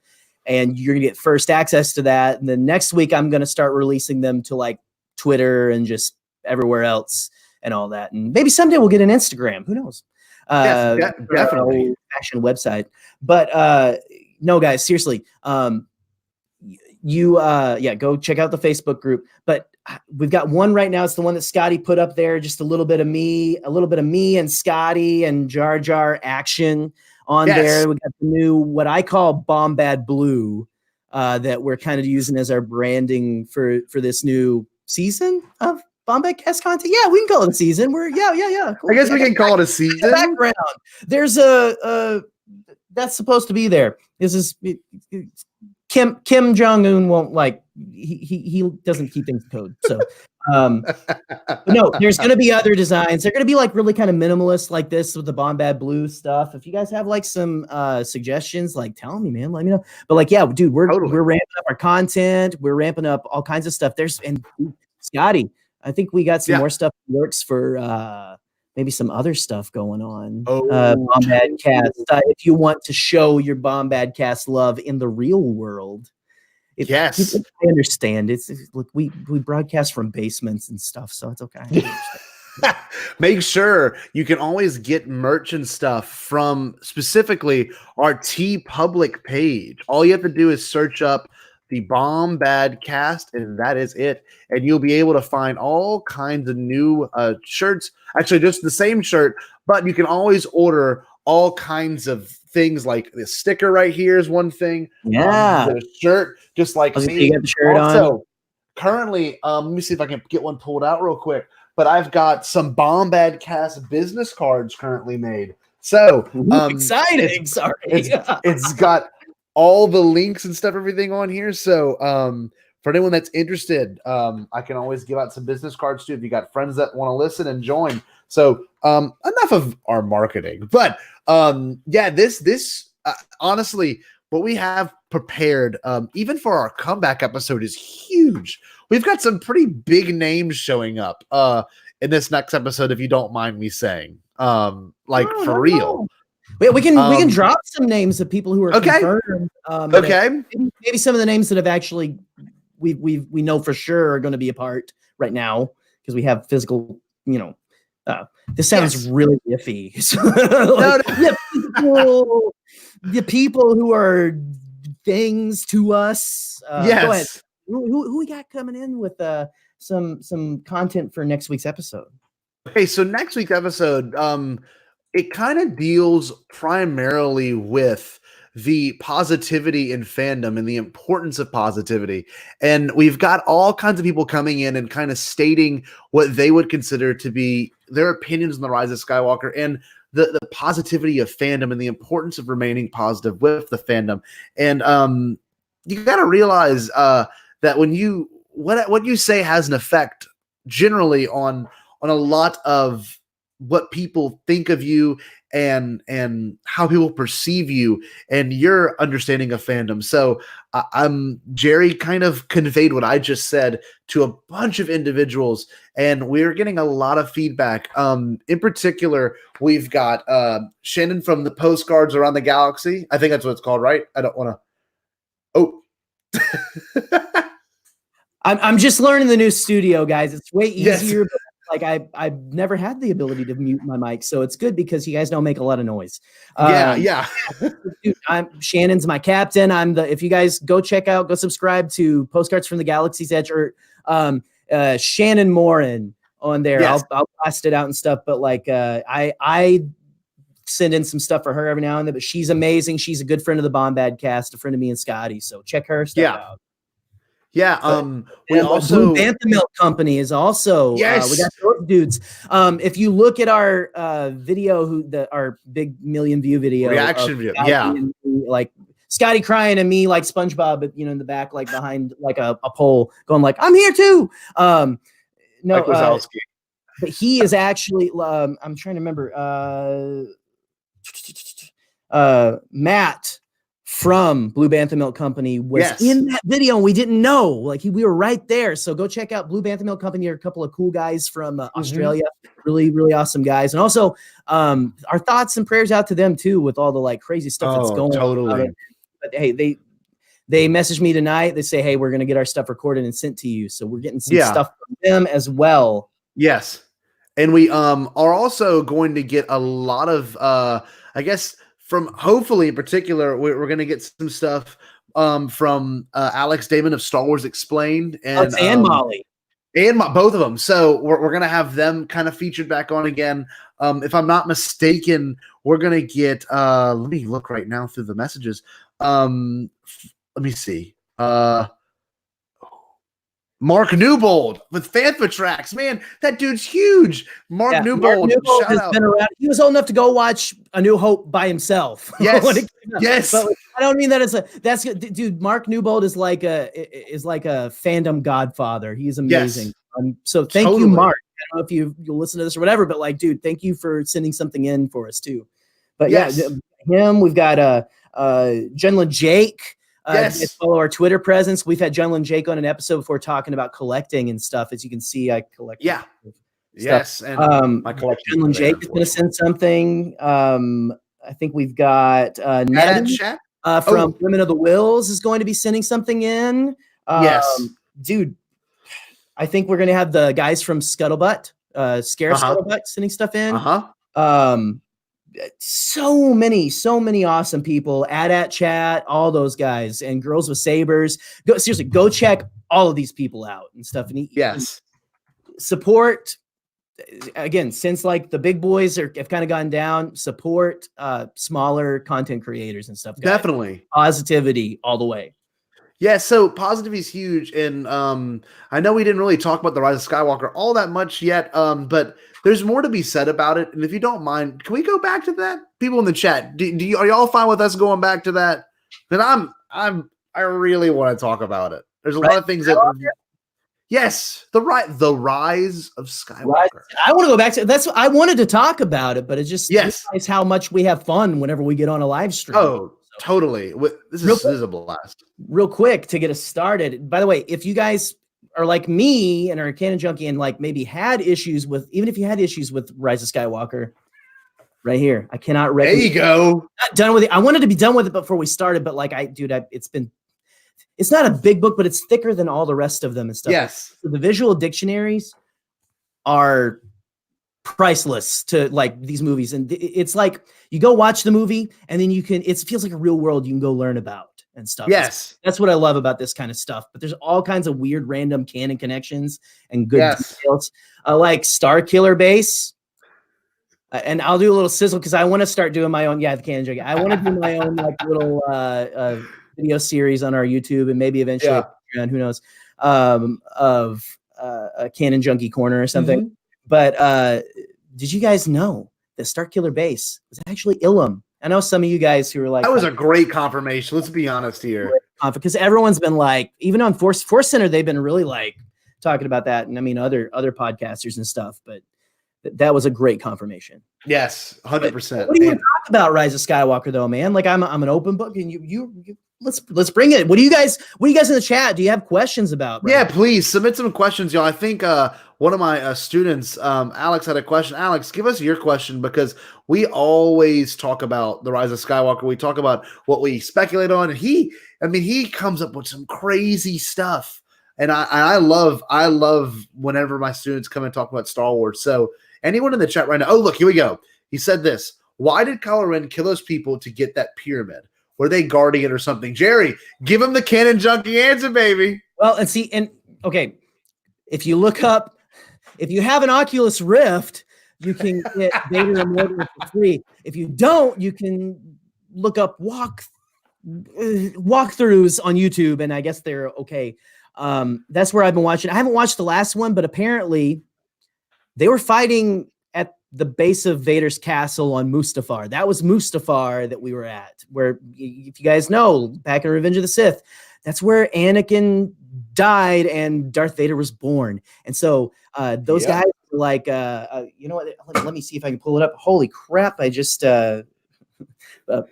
and you're gonna get first access to that. And then next week I'm gonna start releasing them to like Twitter and just everywhere else and all that. And maybe someday we'll get an Instagram. Who knows? Definitely fashion website. But no, guys, seriously. Go check out the Facebook group. But we've got one right now. It's the one that Scotty put up there. Just a little bit of me and Scotty and Jar Jar action on there. We got the new, what I call Bombad Blue, that we're kind of using as our branding for this new season of Bombadcast content. Yeah, we can call it a season. Cool. I guess we can call it a season. Background. There's that's supposed to be there. This is Kim Jong-un won't like he doesn't keep things code. So, but no, there's going to be other designs. They're going to be like really kind of minimalist like this with the Bombad blue stuff. If you guys have like some suggestions, like tell me, man, let me know. But like, yeah, dude, we're ramping up our content. We're ramping up all kinds of stuff. And Scotty, I think we got some more stuff in the works for maybe some other stuff going on. Bombadcast. If you want to show your Bombadcast love in the real world. Yes, I understand. It's look, we broadcast from basements and stuff, so it's okay. Make sure you can always get merch and stuff from specifically our TeePublic page. All you have to do is search up the Bombadcast, and that is it. And you'll be able to find all kinds of new shirts. Actually, just the same shirt, but you can always order all kinds of things. Like the sticker right here is one thing. Yeah, the shirt, just like me. You got the shirt also, on. Currently, let me see if I can get one pulled out real quick. But I've got some Bombadcast business cards currently made. So exciting! Sorry, it's got all the links and stuff, everything on here. So for anyone that's interested, I can always give out some business cards too if you got friends that want to listen and join. So enough of our marketing, but this honestly, what we have prepared, even for our comeback episode, is huge. We've got some pretty big names showing up in this next episode, if you don't mind me saying. For real. We can drop some names of people who are confirmed. Maybe some of the names that have actually we know for sure are going to be a part right now because we have physical. This sounds really iffy. The people who are things to us. Go ahead. Who we got coming in with some content for next week's episode? Okay, so next week's episode, it kind of deals primarily with the positivity in fandom and the importance of positivity. And we've got all kinds of people coming in and kind of stating what they would consider to be their opinions on the Rise of Skywalker and the positivity of fandom and the importance of remaining positive with the fandom. And you got to realize that when what you say has an effect generally on a lot of what people think of you and how people perceive you and your understanding of fandom. So Jerry kind of conveyed what I just said to a bunch of individuals, and we're getting a lot of feedback. In particular, we've got Shannon from the Postcards Around the Galaxy. I think that's what it's called, right? I don't want to. Oh. I'm just learning the new studio, guys. It's way easier. Yes. But I've never had the ability to mute my mic, so it's good because you guys don't make a lot of noise. Yeah. Dude, Shannon's my captain. If you guys go subscribe to Postcards from the Galaxy's Edge or Shannon Morin on there. Yes. I'll blast it out and stuff. But I send in some stuff for her every now and then. But she's amazing. She's a good friend of the Bombadcast, a friend of me and Scotty. So check her stuff out. Yeah. We also Blue Bantha Milk Company is also yes. We got those dudes. If you look at our video, our big 1 million view video reaction video, like Scotty crying and me like SpongeBob, but in the back, like behind like a pole, going like I'm here too. No, like Wazowski. But he is actually. I'm trying to remember. Matt from Blue Bantha Milk Company was in that video, and we didn't know. We were right there. So go check out Blue Bantha Milk Company. Are a couple of cool guys from Australia. Really, really awesome guys. And also, our thoughts and prayers out to them too, with all the crazy stuff that's going on. But hey, they messaged me tonight. They say, hey, we're gonna get our stuff recorded and sent to you. So we're getting some stuff from them as well. Yes, and we are also going to get a lot of I guess. From hopefully in particular, we're going to get some stuff from Alex Damon of Star Wars Explained and Molly and both of them. So we're going to have them kind of featured back on again. If I'm not mistaken, we're going to get. Let me look right now through the messages. Let me see. Mark Newbold with Fantha Tracks. Man, that dude's huge. Mark Newbold has been around. He was old enough to go watch A New Hope by himself. Yes. Yes. But I don't mean that as dude. Mark Newbold is like a fandom godfather. He's amazing. Yes. So thank you, Mark. I don't know if you'll listen to this or whatever, but like, dude, thank you for sending something in for us too. But him. We've got Jenlin Jake. Follow our Twitter presence. We've had Jenlin Jake on an episode before talking about collecting and stuff. As you can see, I collect. Yeah. Yes. And my collection. Jenlin Jake is going to send something. I think we've got Ned from Women of the Wills is going to be sending something in. Dude. I think we're going to have the guys from Scuttlebutt, Scuttlebutt sending stuff in. So many awesome people. At Chat, all those guys and Girls with Sabers. Go check all of these people out and stuff. And support again, since like the big boys have kind of gone down, support smaller content creators and stuff. Guys. Definitely. Positivity all the way. Yeah, so positivity is huge, and I know we didn't really talk about the Rise of Skywalker all that much yet, but there's more to be said about it. And if you don't mind, can we go back to that? People in the chat, are y'all fine with us going back to that? Because I really want to talk about it. There's a lot of things that. Yes, the Rise of Skywalker. I want to go back to that's. I wanted to talk about it, but it just realize how much we have fun whenever we get on a live stream. Oh. Totally. This is a blast. Real quick to get us started. By the way, if you guys are like me and are a canon junkie and like maybe had issues with, even if you had issues with Rise of Skywalker, right here, I cannot recommend. There you go. Not done with it. I wanted to be done with it before we started, but like it's not a big book, but it's thicker than all the rest of them and stuff. Yes. So the visual dictionaries are priceless to like these movies, and it's like you go watch the movie and then it feels like a real world you can go learn about and stuff. Yes, that's what I love about this kind of stuff. But there's all kinds of weird random canon connections and good details, like Star Killer Base. And I'll do a little sizzle because I want to start doing my own. The canon junkie. I want to do my own like little video series on our YouTube and maybe eventually Patreon, who knows, of a canon junkie corner or something. Mm-hmm. But did you guys know that Star Killer Base was actually Ilum? I know some of you guys who are like, that was a great confirmation. Let's be honest here. Because everyone's been like, even on Force Center, they've been really like talking about that. And I mean, other podcasters and stuff, but that was a great confirmation. Yes, 100%. What do you want to talk about Rise of Skywalker though, man? Like I'm an open book and you let's bring it. What do you guys in the chat? Do you have questions about? Yeah, please submit some questions, y'all. I think one of my students, Alex, had a question. Alex, give us your question because we always talk about the Rise of Skywalker. We talk about what we speculate on, and he comes up with some crazy stuff. And I love whenever my students come and talk about Star Wars. So anyone in the chat right now? Oh, look, here we go. He said this. Why did Kylo Ren kill those people to get that pyramid? Were they guarding it or something? Jerry, give him the canon junkie answer, baby. Well, okay. If you look up, if you have an Oculus Rift, you can get Vader Immortal for free. If you don't, you can look up walkthroughs on YouTube, and I guess they're okay. That's where I've been watching. I haven't watched the last one, but apparently they were fighting at the base of Vader's castle on Mustafar. That was Mustafar that we were at, where, if you guys know, back in Revenge of the Sith, that's where Anakin died and Darth Vader was born. And so those guys were like, you know what? Let me see if I can pull it up. Holy crap. I just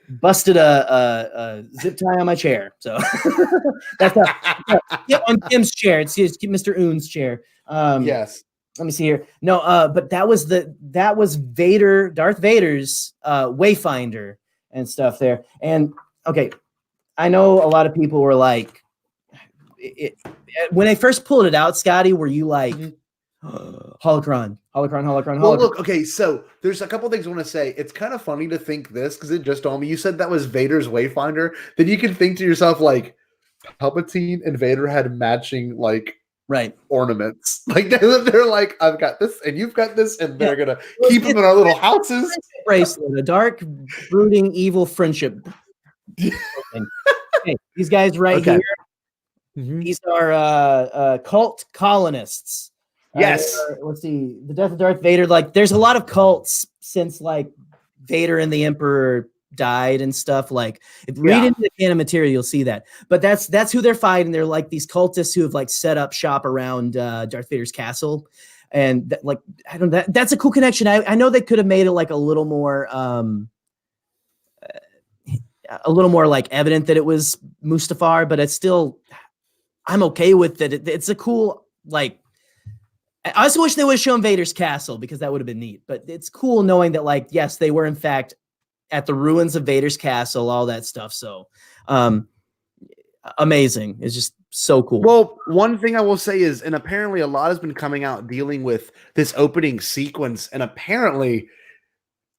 busted a zip tie on my chair. So that's on Kim's chair. It's Mr. Oon's chair. Yes. Let me see here. No, but that was Darth Vader's Wayfinder and stuff there. And okay, I know a lot of people were like, when I first pulled it out, Scotty, were you like, holocron? Well, look, okay, so there's a couple things I want to say. It's kind of funny to think this because it just told me you said that was Vader's Wayfinder. Then you can think to yourself like, Palpatine and Vader had matching like ornaments. Like they're like, I've got this and you've got this, and they're gonna keep them in our little houses. Bracelet, a dark, brooding, evil friendship. Okay, these guys here. These are cult colonists. Yes. Let's see. The death of Darth Vader. Like, there's a lot of cults since like Vader and the Emperor died and stuff. Like, if you read into the canon material, you'll see that. But that's who they're fighting. They're like these cultists who have like set up shop around Darth Vader's castle. And like, I don't know, that's a cool connection. I know they could have made it like a little more like evident that it was Mustafar, but it's still, I'm okay with it. It's a cool, like, I also wish they would have shown Vader's castle because that would have been neat, but it's cool knowing that, like, yes, they were in fact at the ruins of Vader's castle, all that stuff. So amazing. It's just so cool. Well, one thing I will say is, and apparently a lot has been coming out dealing with this opening sequence, and apparently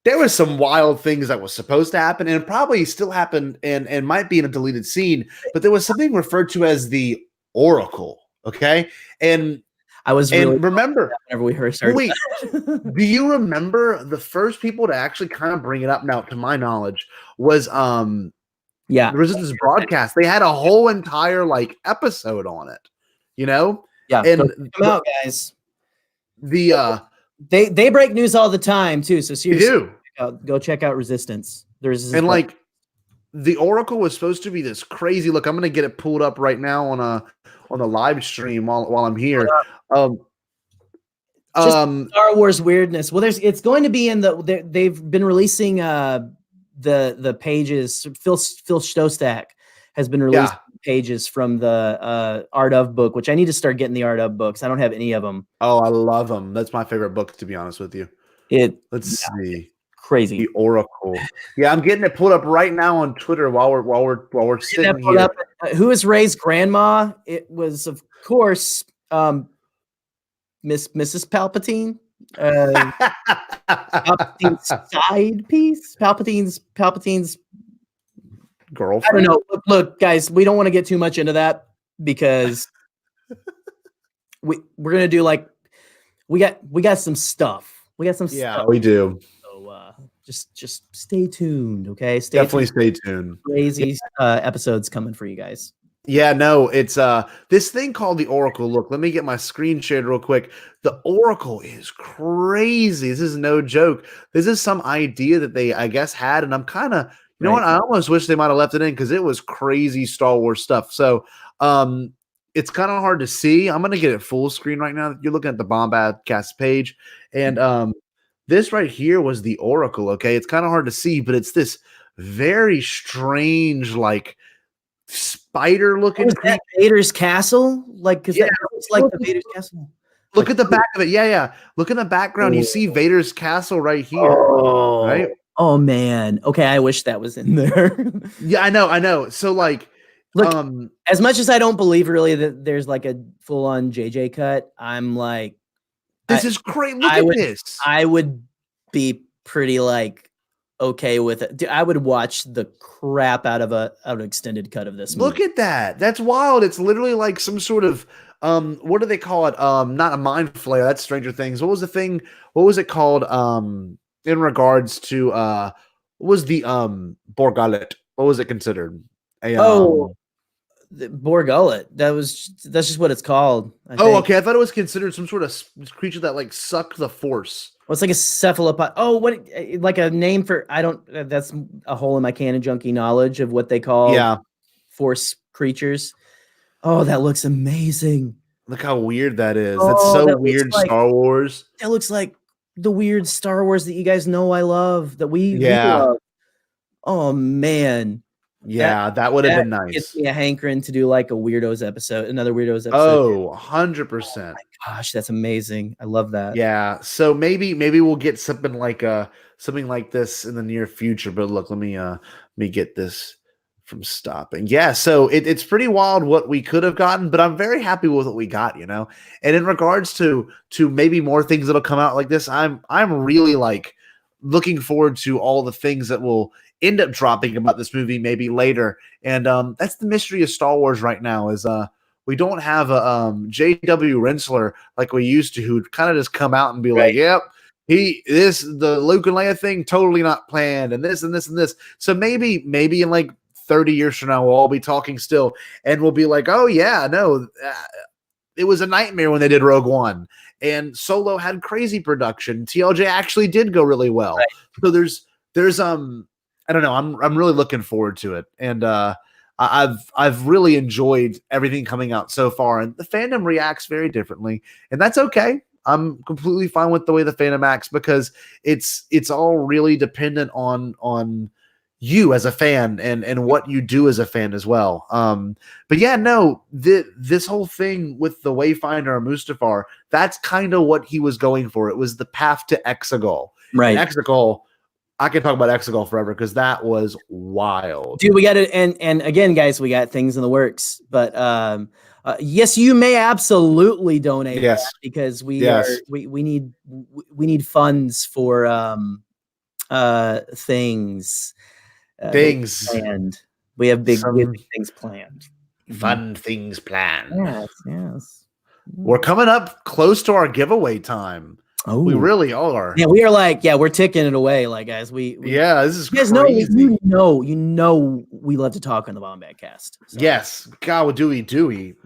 there was some wild things that was supposed to happen and probably still happened and might be in a deleted scene, but there was something referred to as the Oracle. Okay. And I was really remember whenever we heard started. Wait, do you remember the first people to actually kind of bring it up? Now, to my knowledge, was the Resistance broadcast. They had a whole entire like episode on it, you know? Yeah, and come out, guys. The they break news all the time too. So seriously, do. Go check out Resistance. And like the Oracle was supposed to be this crazy. Look, I'm gonna get it pulled up right now on a live stream while I'm here. Star Wars weirdness. Well, it's going to be in they've been releasing the pages. Phil Stostak has been releasing pages from the Art of book, which I need to start getting the Art of books. I don't have any of them. Oh, I love them. That's my favorite book, to be honest with you. Let's see. Crazy. The Oracle. Yeah, I'm getting it pulled up right now on Twitter while we're sitting here. Who is Rey's grandma? It was, of course, Mrs. Palpatine. Palpatine's side piece. Palpatine's girlfriend. I don't know. Look, guys, we don't want to get too much into that because we're gonna do like we got some stuff. We got some stuff. Yeah, we do. So just stay tuned, okay? Definitely stay tuned. Crazy episodes coming for you guys. Yeah, no, it's this thing called the Oracle. Look, let me get my screen shared real quick. The Oracle is crazy. This is no joke. This is some idea that they, I guess, had, and I'm kind of, you know what? I almost wish they might have left it in because it was crazy Star Wars stuff. So, it's kind of hard to see. I'm gonna get it full screen right now. You're looking at the Bombadcast page, and this right here was the Oracle. Okay, it's kind of hard to see, but it's this very strange, like, spider looking Vader's castle, like, because that looks like the Vader's castle. Look at the back of it. Yeah. Look in the background. You see Vader's castle right here. Right? Oh man. Okay, I wish that was in there. Yeah, I know. So like, look, as much as I don't believe really that there's like a full-on JJ cut, I'm like, this is crazy. Look at this. I would be pretty like okay with it. Dude, I would watch the crap out of an extended cut of this movie. Look at that. That's wild. It's literally like some sort of what do they call it? Not a mind flare. That's Stranger Things. What was the thing? What was it called? In regards to what was the Borgullet? What was it considered? The Borgullet. That's just what it's called. I think. Okay. I thought it was considered some sort of creature that like sucked the force. Well, it's like a cephalopod. Oh, what? Like a name for? I don't. That's a hole in my canon junkie knowledge of what they call force creatures. Oh, that looks amazing. Look how weird that is. That's so weird. Like, Star Wars. That looks like the weird Star Wars that you guys know I love. That we love. Oh man. Yeah, that would have been nice. Gives me a hankering to do like a Weirdos episode, another Weirdos episode. Oh, 100%. Oh my gosh, that's amazing. I love that. Yeah, so maybe we'll get something like this in the near future. But look, let me get this from stopping. Yeah, so it's pretty wild what we could have gotten, but I'm very happy with what we got, you know. And in regards to maybe more things that'll come out like this, I'm really like looking forward to all the things that will end up dropping about this movie maybe later. And that's the mystery of Star Wars right now is we don't have a J.W. Rensler like we used to, who'd kind of just come out and be like, yep, the Luke and Leia thing totally not planned, and this and this and this. So maybe in like 30 years from now, we'll all be talking still, and we'll be like, oh yeah, no, it was a nightmare when they did Rogue One, and Solo had crazy production. TLJ actually did go really well. Right. So there's I don't know. I'm really looking forward to it, and I've really enjoyed everything coming out so far, and the fandom reacts very differently, and that's okay. I'm completely fine with the way the fandom acts, because it's all really dependent on you as a fan and what you do as a fan as well. But yeah, no, this whole thing with the Wayfinder and Mustafar, that's kind of what he was going for. It was the path to Exegol. Right. And Exegol, I can talk about Exegol forever, because that was wild. Dude, we got it. And again, guys, we got things in the works, but yes, you may absolutely donate. Yes. Because we need funds for things. Planned. We have big things planned. Fun things planned. Yes. We're coming up close to our giveaway time. Oh, we really are. Yeah, we are we're ticking it away, guys. We this is crazy. You know, we love to talk on the Bombadcast. So. Yes, God, Dewey.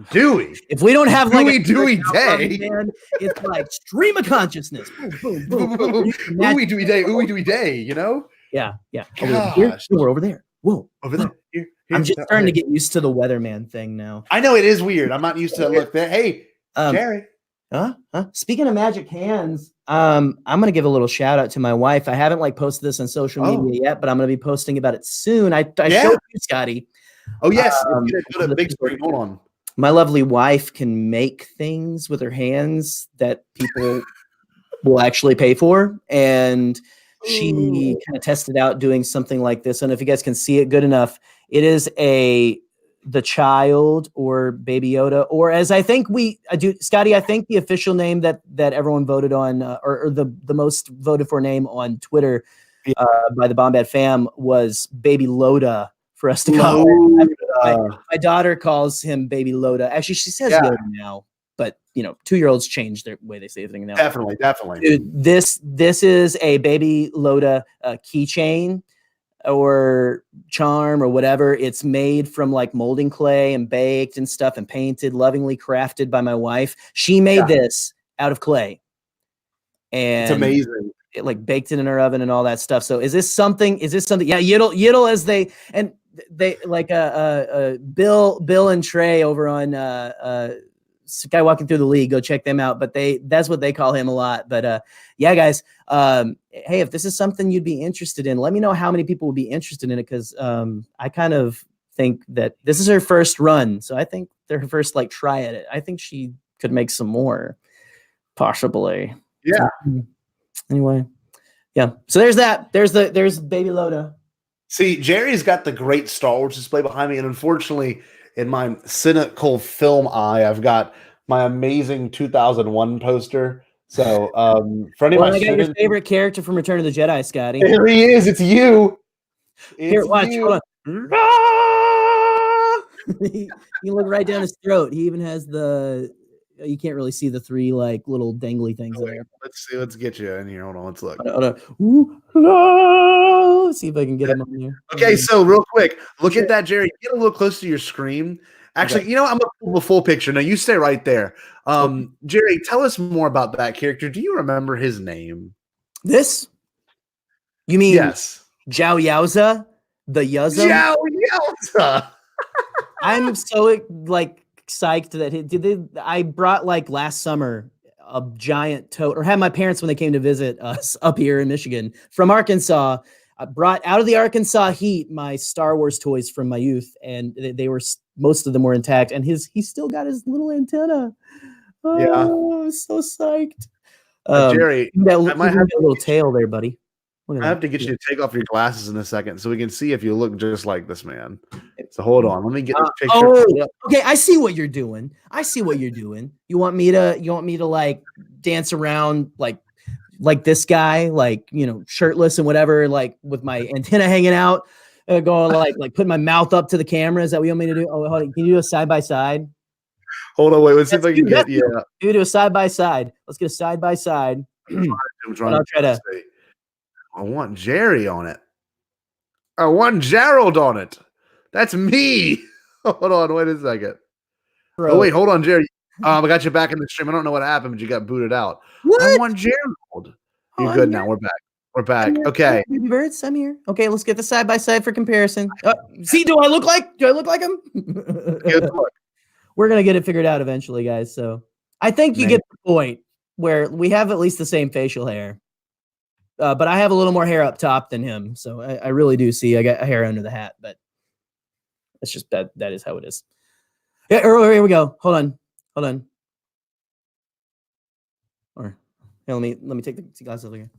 If we don't have Dewey day, man, it's like stream of consciousness. Boom, boom, boom. Dewey day. You know? Yeah. We're over there. Whoa, over there. Here, I'm just starting to get used to the weatherman thing now. I know it is weird. I'm not used to that look. Hey, Jerry. Speaking of magic hands, I'm gonna give a little shout out to my wife. I haven't posted this on social media yet, but I'm gonna be posting about it soon. I showed you, Scotty. Oh yes, a big screen. Hold on. My lovely wife can make things with her hands that people will actually pay for, and she kind of tested out doing something like this. I don't know if you guys can see it good enough. It is the child or Baby Yoda, or as I think Scotty, I think the official name that everyone voted on, or the most voted for name on Twitter by the Bombad fam was Baby Loda for us to call him. My daughter calls him Baby Loda. Actually, she says Yoda now, but 2-year-olds change their way they say everything now. Definitely. Dude, this is a Baby Loda keychain or charm or whatever. It's made from like clay and baked and stuff and painted, lovingly crafted by my wife. She made this out of clay, and it's amazing. It like baked it in her oven and all that stuff. So is this something? Yeah, Yiddle as they like Bill and Trey over on Skywalking Through the League. Go check them out. But that's what they call him a lot. But yeah, guys. Hey, if this is something you'd be interested in, let me know how many people would be interested in it, because I kind of think that this is her first run. So I think they're her first try at it. I think she could make some more, possibly. Yeah. So, anyway, yeah. So there's that. There's Baby Loda. See, Jerry's got the great Star Wars display behind me, and unfortunately, in my cynical film eye, I've got my amazing 2001 poster. So, for any of my students, your favorite character from Return of the Jedi, Scotty. Here he is. It's you. Here, watch. Hold on. You look right down his throat. He even has you can't really see the 3 little dangly things there. Let's see. Let's get you in here. Hold on. Let's look. Let's see if I can get him on here. Okay, so real quick, look at that, Jerry. Get a little close to your screen. Actually, I'm gonna pull the full picture. Now you stay right there. Jerry, tell us more about that character. Do you remember his name? This? You mean yes? Zhao Yaoza, the Yuzum? Zhao Yaoza. I'm so psyched that I brought last summer a giant tote, or had my parents when they came to visit us up here in Michigan from Arkansas. I brought out of the Arkansas heat my Star Wars toys from my youth, and they were most of them were intact. And he still got his little antenna. Oh, I'm so psyched. Jerry, that might have a little tail there, buddy. I have to get you to take off your glasses in a second so we can see if you look just like this man. So hold on, let me get this picture. Okay, I see what you're doing. You want me to dance around like this guy, shirtless and whatever, with my antenna hanging out, going like putting my mouth up to the camera. Is that what you want me to do? Oh, hold on. Can you do a side by side? Hold on, wait. Let's see if I can get You do a side by side. Let's get a side by side. I'll try to. I want Jerry on it. I want Gerald on it. That's me. Hold on, wait a second. Bro. Oh wait, hold on, Jerry. I got you back in the stream. I don't know what happened, but you got booted out. What? I want Gerald. You're good now. We're back. We're back. Okay. Baby birds, I'm here. Okay, let's get the side by side for comparison. See, do I look like him? We're gonna get it figured out eventually, guys. So I think you get the point where we have at least the same facial hair. But I have a little more hair up top than him. So I really do see I got hair under the hat, but it's just that is how it is. Yeah, here we go. Hold on. Or here, let me take the glasses over here.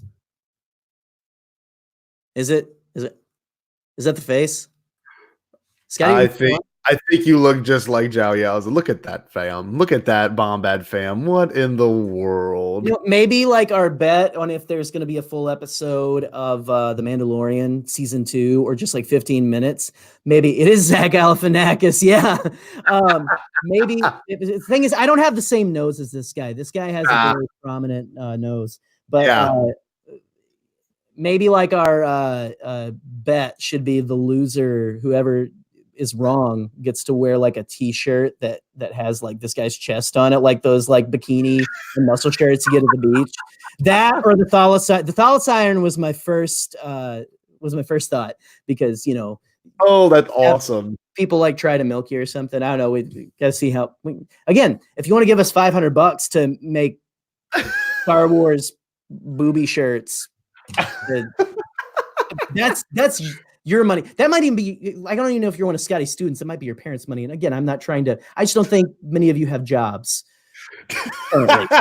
Is that the face? Scotty, I think you look just like Zhao Yaozi. Look at that, fam. Look at that, Bombad fam. What in the world? You know, maybe like our bet on if there's going to be a full episode of The Mandalorian season 2 or just like 15 minutes. Maybe it is Zach Galifianakis. Yeah. Maybe the thing is, I don't have the same nose as this guy. This guy has a very prominent nose, but maybe like our bet should be the loser, whoever is wrong gets to wear like a t-shirt that has like this guy's chest on it, like those like bikini and muscle shirts you get at the beach. That or the Thalos iron was my first thought, because that's awesome. People like try to milk you or something. I don't know. We gotta see how again, if you want to give us $500 to make Star Wars booby shirts, that's your money. That might even be, I don't even know if you're one of Scotty's students. It might be your parents' money. And again, I'm not trying to, I just don't think many of you have jobs. I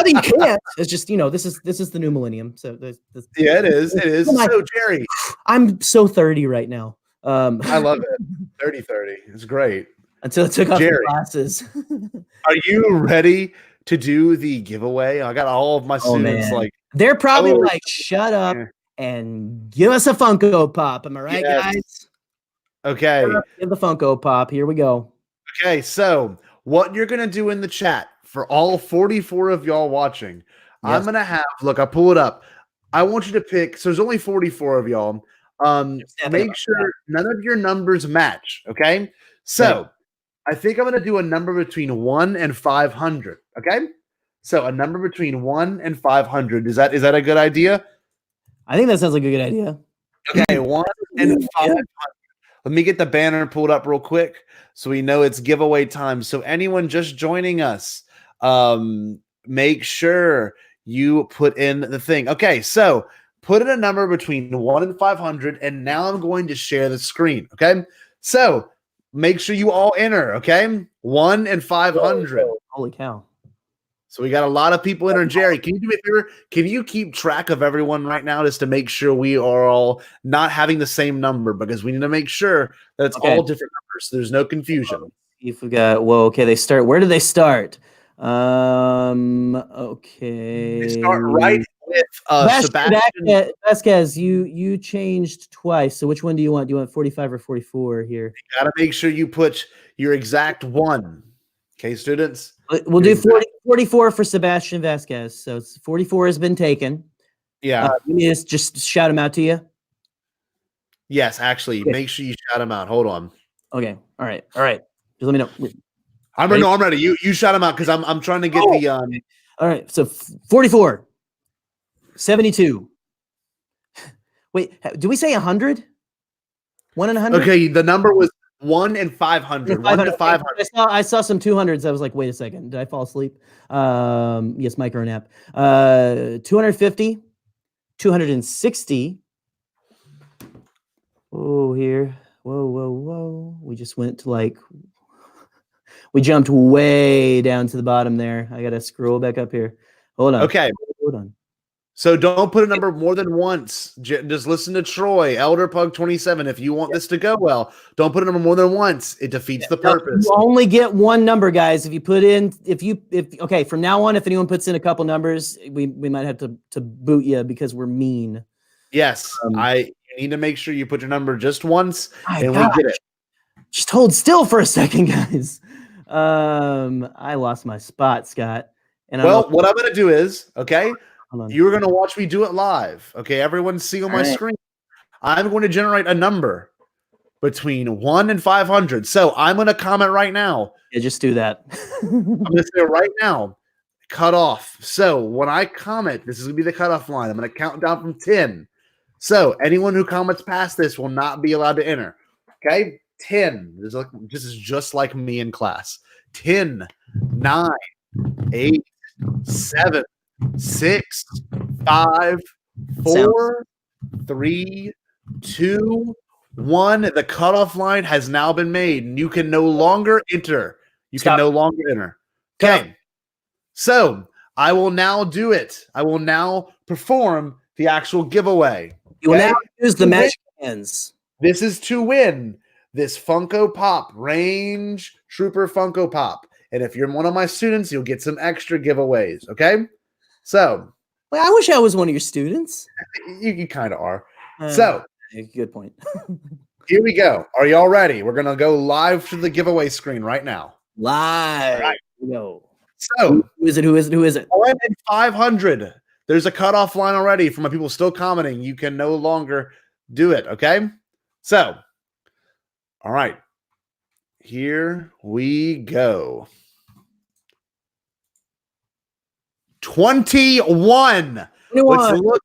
mean, you can't. It's just, this is the new millennium. So it is. So Jerry, I'm so 30 right now. I love it. 30. It's great. Until I took off the glasses. Are you ready to do the giveaway? I got all of my students they're probably like, shut up and give us a Funko Pop. Am I right, guys? Okay. Give the Funko Pop. Here we go. Okay, so what you're going to do in the chat for all 44 of y'all watching, I'm going to have, look, I'll pull it up. I want you to pick, so there's only 44 of y'all. Make sure none of your numbers match, okay? So I think I'm going to do a number between 1 and 500, okay? So a number between 1 and 500. Is that a good idea? I think that sounds like a good idea. Okay, 1 and 500. Let me get the banner pulled up real quick so we know it's giveaway time. So anyone just joining us, make sure you put in the thing. Okay, so put in a number between 1 and 500, and now I'm going to share the screen, okay? So make sure you all enter, okay? 1 and 500. Holy cow. So we got a lot of people in. Jerry, can you do me a favor? Can you keep track of everyone right now just to make sure we are all not having the same number, because we need to make sure that it's all different numbers so there's no confusion. If we got where do they start? Okay. They start right with Sebastian. Vasquez, you changed twice. So which one do you want? Do you want 45 or 44 here? You gotta make sure you put your exact one. Okay, students. We'll do 44 for Sebastian Vasquez. So 44 has been taken. Yeah. You need to just shout him out to you? Yes, actually. Okay. Make sure you shout him out. Hold on. Okay. All right. Just let me know. I'm ready. You shout him out because I'm trying to get the All right. So 44. 72. Wait, do we say 100? 1 and 100? Okay, the number was 1 and 500. 1 to 500. I saw some 200s. I was like, wait a second. Did I fall asleep? Yes, micro nap. 250, 260. Oh, here. Whoa. We just went to we jumped way down to the bottom there. I got to scroll back up here. Hold on. Okay. Hold on. So don't put a number more than once. Just listen to Troy, Elder Pug 27. If you want this to go well, don't put a number more than once. It defeats the purpose. You only get one number, guys. If you put in, okay, from now on, if anyone puts in a couple numbers, we might have to boot you because we're mean. Yes, I need to make sure you put your number just once, and we get it. Just hold still for a second, guys. I lost my spot, Scott. And what I'm going to do is, okay. You're going to watch me do it live. Okay, everyone see on my screen. I'm going to generate a number. between 1 and 500. So I'm going to comment right now. Yeah, just do that. I'm going to say right now, cut off. So when I comment, this is going to be the cutoff line. I'm going to count down from 10. So anyone who comments past this will not be allowed to enter. Okay? 10. This is just like me in class. 10, 9, 8, 7, 6, 5, 4, 3, 2, 1. The cutoff line has now been made, and you can no longer enter. Can no longer enter. Okay. So I will now do it. I will now perform the actual giveaway. You will now use the magic hands. This is to win this Funko Pop, Range Trooper Funko Pop. And if you're one of my students, you'll get some extra giveaways. Okay? So. Well, I wish I was one of your students. You kind of are. So. Good point. Here we go. Are y'all ready? We're going to go live to the giveaway screen right now. Live. All right. Go. So. Who is it? 1 in 500. There's a cutoff line already from my people still commenting. You can no longer do it. Okay? So. All right. Here we go. 21. Let's look.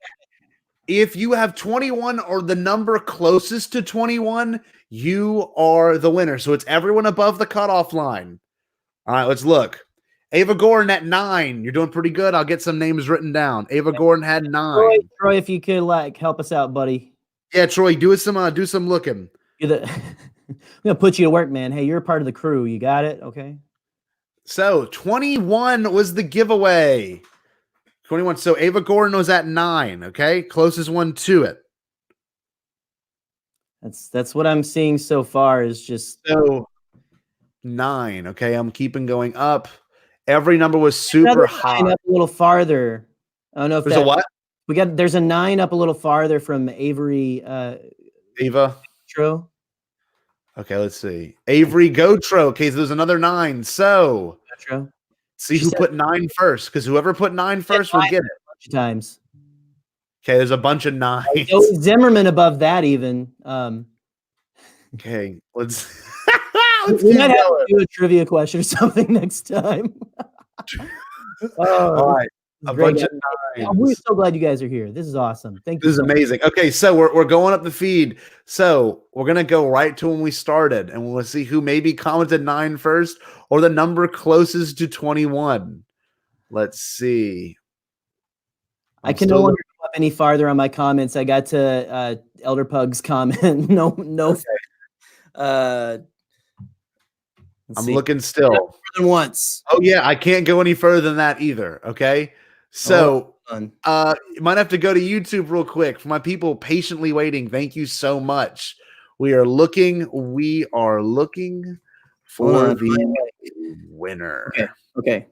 If you have 21 or the number closest to 21, you are the winner. So it's everyone above the cutoff line. All right, let's look. Ava Gordon at 9. You're doing pretty good. I'll get some names written down. Ava Gordon had 9. Troy, if you could help us out, buddy. Yeah, Troy, do some looking. I'm gonna put you to work, man. Hey, you're a part of the crew. You got it? Okay. So 21 was the giveaway. 21. So Ava Gordon was at 9. Okay, closest one to it. That's what I'm seeing so far. Is just 9. Okay, I'm keeping going up. Every number was super high. Up a little farther. I don't know if there's a what? There's a 9 up a little farther from Avery. Ava. True. Okay, let's see. Avery Gotro. Okay, so there's another 9. So, see who put 9 first, because whoever put 9 first will get it. A bunch of times. Okay, there's a bunch of 9s. Zimmerman above that even. Okay, let's we might have to do a trivia question or something next time. All right. A bunch of 9s. We're so glad you guys are here. This is awesome. Thank you. This is amazing. Okay, so we're going up the feed. So we're gonna go right to when we started, and we'll see who maybe commented 9 first or the number closest to 21. Let's see. I can no longer go up any farther on my comments. I got to Elder Pug's comment. No. Okay. I'm looking still. More than once. Oh yeah, I can't go any further than that either. Okay. So you might have to go to YouTube real quick for my people patiently waiting. Thank you so much. We are looking for the winner. Okay.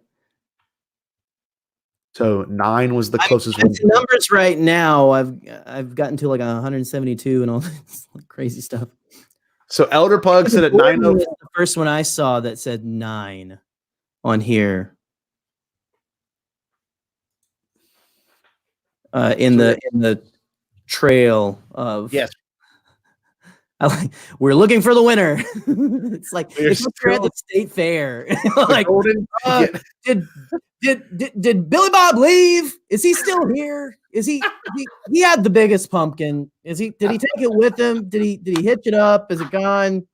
So 9 was the closest one. Numbers right now, I've gotten to like 172 and all this crazy stuff. So Elder Pug said at 9. The first one I saw that said 9 on here. In the trail of we're looking for the winner. It's like it's we're at the state fair. Like, did Billy Bob leave? Is he still here? Is he had the biggest pumpkin? Did he take it with him? Did he hitch it up? Is it gone?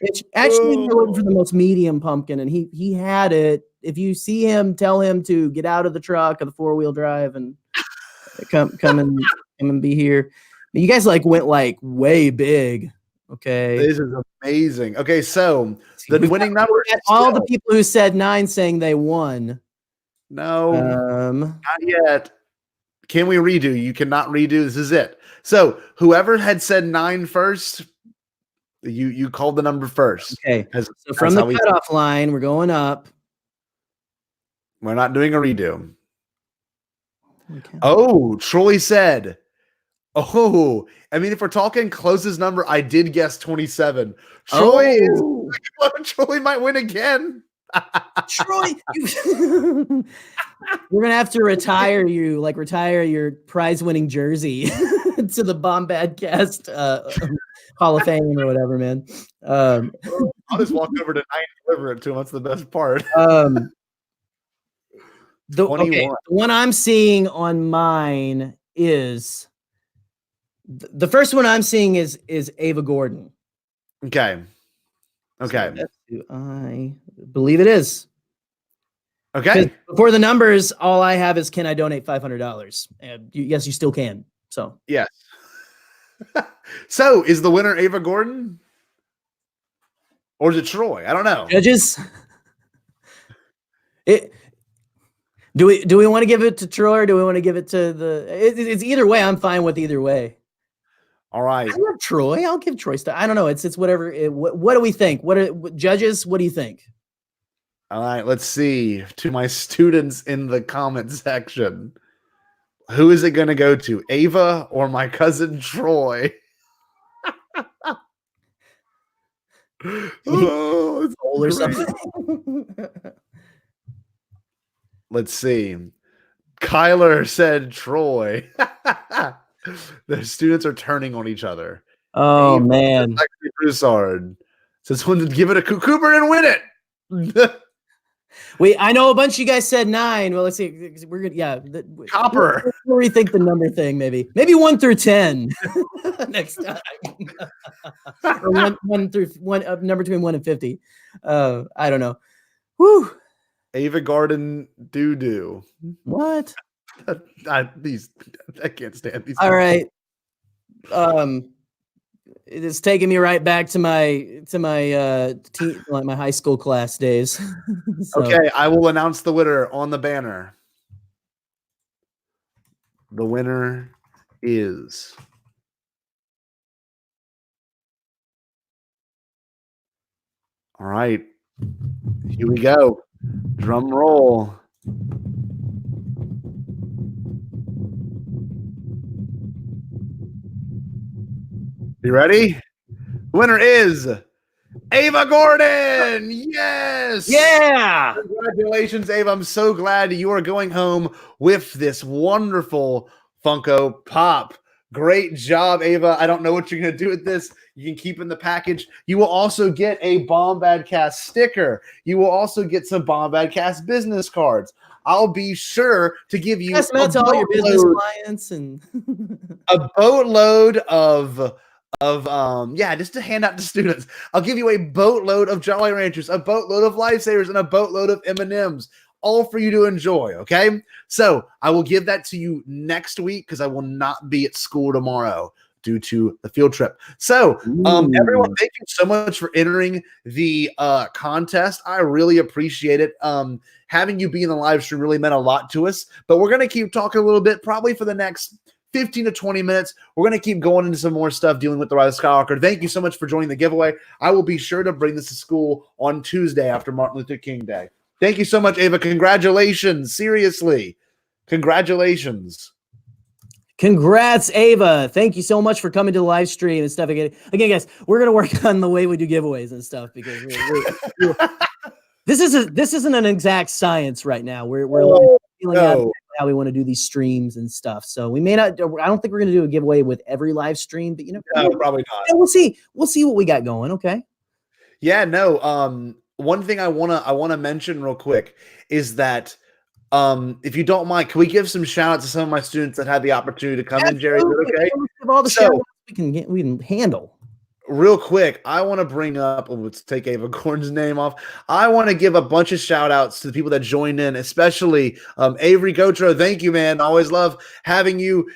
It's actually we're looking for the most medium pumpkin, and he had it. If you see him, tell him to get out of the truck of the 4-wheel drive and come and be here. You guys went way big. Okay, this is amazing. Okay, so the winning number. All the people who said 9 saying they won. No, not yet. Can we redo? You cannot redo. This is it. So whoever had said 9 first, you called the number first. Okay. So from the cutoff line, we're going up. We're not doing a redo. Okay. Oh, Troy said. Oh, I mean, if we're talking closest number, I did guess 27. Troy Troy might win again. Troy, we're gonna have to retire your prize-winning jersey. to the Bombadcast Hall of Fame or whatever, man. I'll just walk over tonight and deliver it to him. That's the best part. The one I'm seeing on mine is the first one I'm seeing is Ava Gordon. Okay. Okay. So I believe it is. Okay. Before the numbers, all I have is, can I donate $500? And yes, you still can. So yes. So is the winner Ava Gordon? Or is it Troy? I don't know. Judges. Do we want to give it to Troy, or do we want to give it to it's either way. I'm fine with either way. All right. I love Troy. I'll give Troy stuff. I don't know. It's whatever. What do we think? What judges? What do you think? All right, let's see. To my students in the comment section, who is it going to go to, Ava or my cousin Troy? Oh, it's old or something. Let's see. Kyler said Troy. The students are turning on each other. Oh, Ava, man. Broussard says, give it a Cooper and win it. I know a bunch of you guys said 9. Well, let's see. We're good. Yeah. Copper. We'll rethink the number thing, maybe 1 through 10 next time. Or one through one, number between 1 and 50. I don't know. Whew. Ava Garden doo-doo. What? I can't stand these. All right. It is taking me right back to my my high school class days. So. Okay, I will announce the winner on the banner. The winner is all right. Here we go. Drum roll. You ready? Winner is Ava Gordon. Yes. Yeah. Congratulations, Ava. I'm so glad you are going home with this wonderful Funko Pop. Great job, Ava. I don't know what you're going to do with this. You can keep in the package. You will also get a Bombadcast sticker. You will also get some Bombadcast business cards. I'll be sure to give you to all your business clients and a boatload of just to hand out to students. I'll give you a boatload of Jolly Ranchers, a boatload of Lifesavers, and a boatload of M&Ms, all for you to enjoy, okay? So I will give that to you next week because I will not be at school tomorrow due to the field trip. So everyone, thank you so much for entering the contest. I really appreciate it. Having you be in the live stream really meant a lot to us, but we're going to keep talking a little bit, probably for the next 15 to 20 minutes. We're going to keep going into some more stuff dealing with the Rise of Skywalker. Thank you so much for joining the giveaway. I will be sure to bring this to school on Tuesday after Martin Luther King Day. Thank you so much, Ava. Congratulations. Seriously. Congratulations. Congrats, Ava. Thank you so much for coming to the live stream and stuff. Again, guys, we're going to work on the way we do giveaways and stuff because this isn't an exact science right now. We're feeling out how we want to do these streams and stuff. So we may not. I don't think we're going to do a giveaway with every live stream, but no, probably not. We'll see. We'll see what we got going. Okay. Yeah. No. One thing I wanna mention real quick is that if you don't mind, can we give some shout out to some of my students that had the opportunity to come in, Jerry? Is that okay? All the shout outs we can handle. Real quick, I want to bring up, let's take Ava Gordon's name off. I want to give a bunch of shout outs to the people that joined in, especially Avery Gotro. Thank you, man. Always love having you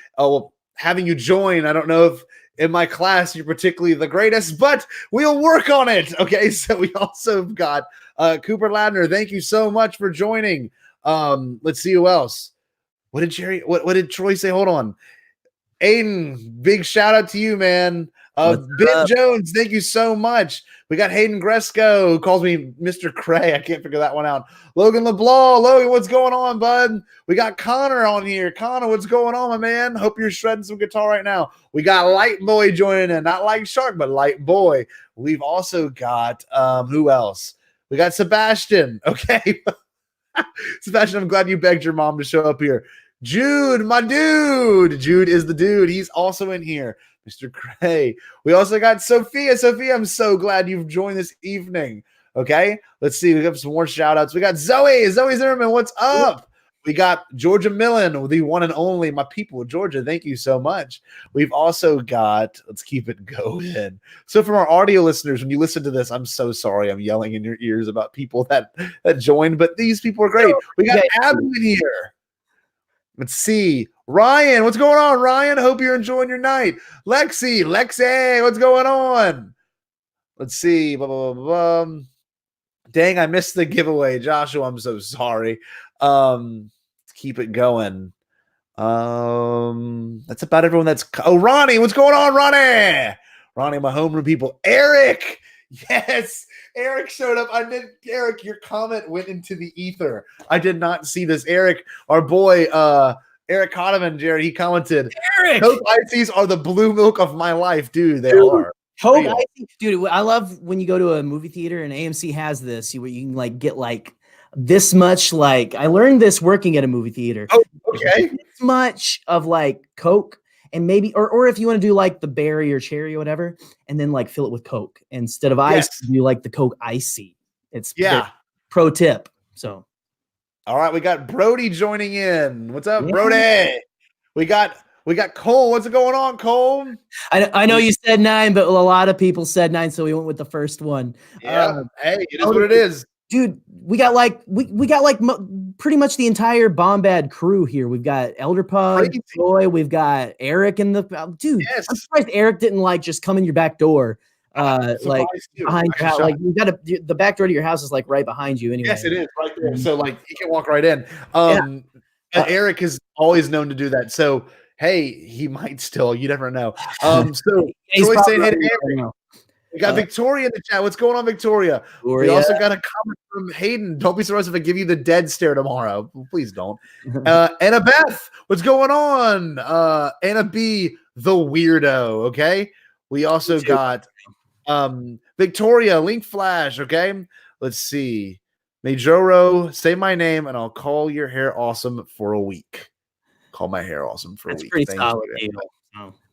join. I don't know if in my class you're particularly the greatest, but we'll work on it. Okay, so we also have got Cooper Ladner. Thank you so much for joining. Let's see who else. What did Troy say? Hold on. Aiden, big shout out to you, man. Ben Jones, thank you so much. We got Hayden Gresco, who calls me Mr. Cray. I can't figure that one out. Logan LeBlanc. Logan, what's going on, bud? We got Connor on here. Connor, what's going on, my man? Hope you're shredding some guitar right now. We got Light Boy joining in. Not like Shark, but Light Boy. We've also got, who else? We got Sebastian. Okay. Sebastian, I'm glad you begged your mom to show up here. Jude, my dude. Jude is the dude. He's also in here. Mr. Gray. We also got Sophia. Sophia, I'm so glad you've joined this evening. Okay, let's see. We got some more shout outs. We got Zoe Zimmerman. What's up? We got Georgia Millen, the one and only, my people, Georgia. Thank you so much. We've also got, let's keep it going. So, from our audio listeners, when you listen to this, I'm so sorry. I'm yelling in your ears about people that joined, but these people are great. We got Abby in here. Let's see. Ryan, what's going on, Ryan? Hope you're enjoying your night. Lexi, what's going on? Let's see. Blah, blah, blah, blah. Dang, I missed the giveaway. Joshua, I'm so sorry. Let's keep it going. That's about everyone that's... Oh, Ronnie, what's going on, Ronnie? Ronnie, my homeroom people. Eric, yes, Eric showed up. Eric, your comment went into the ether. I did not see this. Eric, our boy, Eric Kahneman, Jared, he commented, Eric, Coke Ices are the blue milk of my life. Dude, they are. Coke Ices, dude, I love when you go to a movie theater and AMC has this, where you can like get like this much, like I learned this working at a movie theater. Oh, okay. This much of like Coke and maybe, or if you want to do like the berry or cherry or whatever, and then like fill it with Coke instead of ice, you like the Coke Icy. It's pro tip. So, all right, we got Brody joining in. What's up, Brody? We got Cole. What's going on, Cole? I know you said 9, but a lot of people said 9, so we went with the first one. Yeah, hey, it is what it is. Dude, we got like pretty much the entire Bombad crew here. We've got Elder Pug, Joy, we've got Eric in the dude. Yes. I'm surprised Eric didn't like just come in your back door. Like behind your house. Like you got the back door to your house is like right behind you anyway. Yes, it is right there. So like you can walk right in. Eric is always known to do that. So hey, he might still. You never know. So Troy saying hey to Eric. We got Victoria in the chat. What's going on, Victoria? We also got a comment from Hayden. Don't be surprised if I give you the dead stare tomorrow. Please don't. Anna Beth, what's going on? Anna B, the weirdo. Okay. We also got Victoria, Link Flash. Okay. Let's see. Majoro, say my name and I'll call your hair awesome for a week. Call my hair awesome for a week. Pretty solid.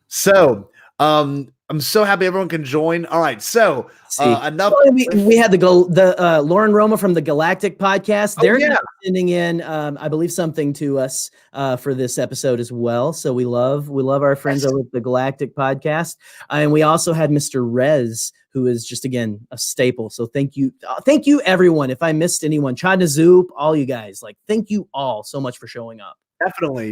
So, I'm so happy everyone can join. All right, so enough. We had the Lauren Roma from the Galactic Podcast. They're sending in, I believe, something to us for this episode as well. So we love our friends over at the Galactic Podcast, and we also had Mr. Rez, who is just again a staple. So thank you everyone. If I missed anyone, Chadna Zoop, all you guys, like thank you all so much for showing up.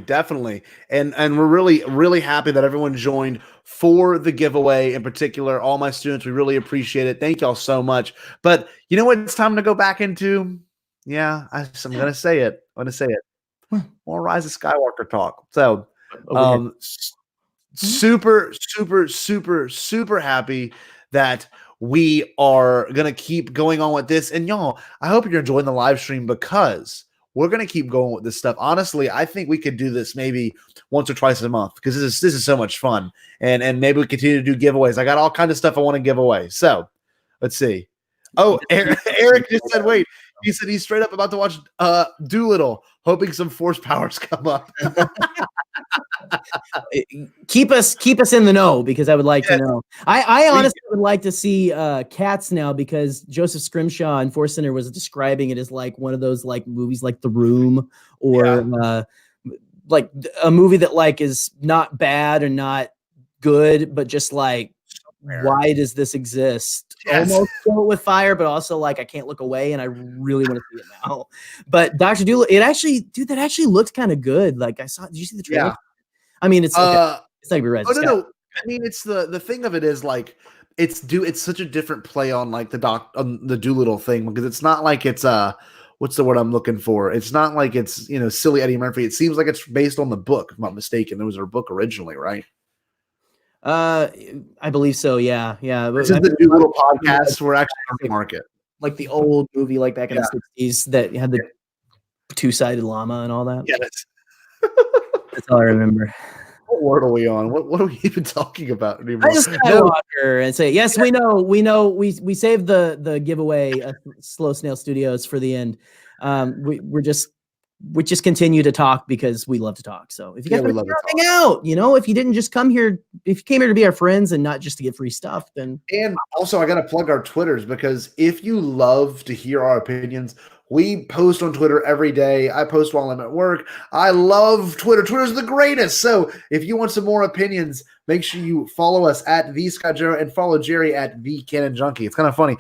Definitely. And we're really, really happy that everyone joined for the giveaway in particular. All my students, we really appreciate it. Thank y'all so much. But you know what it's time to go back into? Yeah, I'm going to say it. More Rise of Skywalker talk. So super, super, super, super happy that we are going to keep going on with this. And y'all, I hope you're enjoying the live stream because we're going to keep going with this stuff. Honestly, I think we could do this maybe once or twice a month because this is so much fun. And maybe we continue to do giveaways. I got all kinds of stuff I want to give away. So let's see. Oh, Eric just said, wait. He said he's straight up about to watch Doolittle, hoping some force powers come up. Keep us in the know because I would like to know. I honestly would like to see Cats now because Joseph Scrimshaw in Force Center was describing it as like one of those like movies like The Room or like a movie that like is not bad or not good, but just like why does this exist? Almost kill it with fire, but also like I can't look away and I really want to see it now. But Dr. Doolittle, that actually looked kind of good. Like I saw, did you see the trailer? Yeah. I mean, it's okay. It's like Rise of Skywalker. No. I mean, it's the thing of it is like it's such a different play on like the Doolittle thing because it's not like it's what's the word I'm looking for? It's not like it's silly Eddie Murphy. It seems like it's based on the book, if I'm not mistaken. There was a book originally, right? I believe so. Yeah. This is the Doolittle podcast. We're actually on the market, like the old movie, like back in the 60s that had the two-sided llama and all that. Yes. That's all I remember. What word are we on? What are we even talking about anymore? I just Skywalker and say, yes, we know. We saved the giveaway Slow Snail Studios for the end. We're just we just continue to talk because we love to talk. So if you guys we love to hang out, if you didn't just come here, if you came here to be our friends and not just to get free stuff, then. And also I got to plug our Twitters, because if you love to hear our opinions, we post on Twitter every day. I post while I'm at work. I love Twitter. Twitter's the greatest. So if you want some more opinions, make sure you follow us at the Skyjero and follow Jerry at the Canon Junkie. It's kind of funny.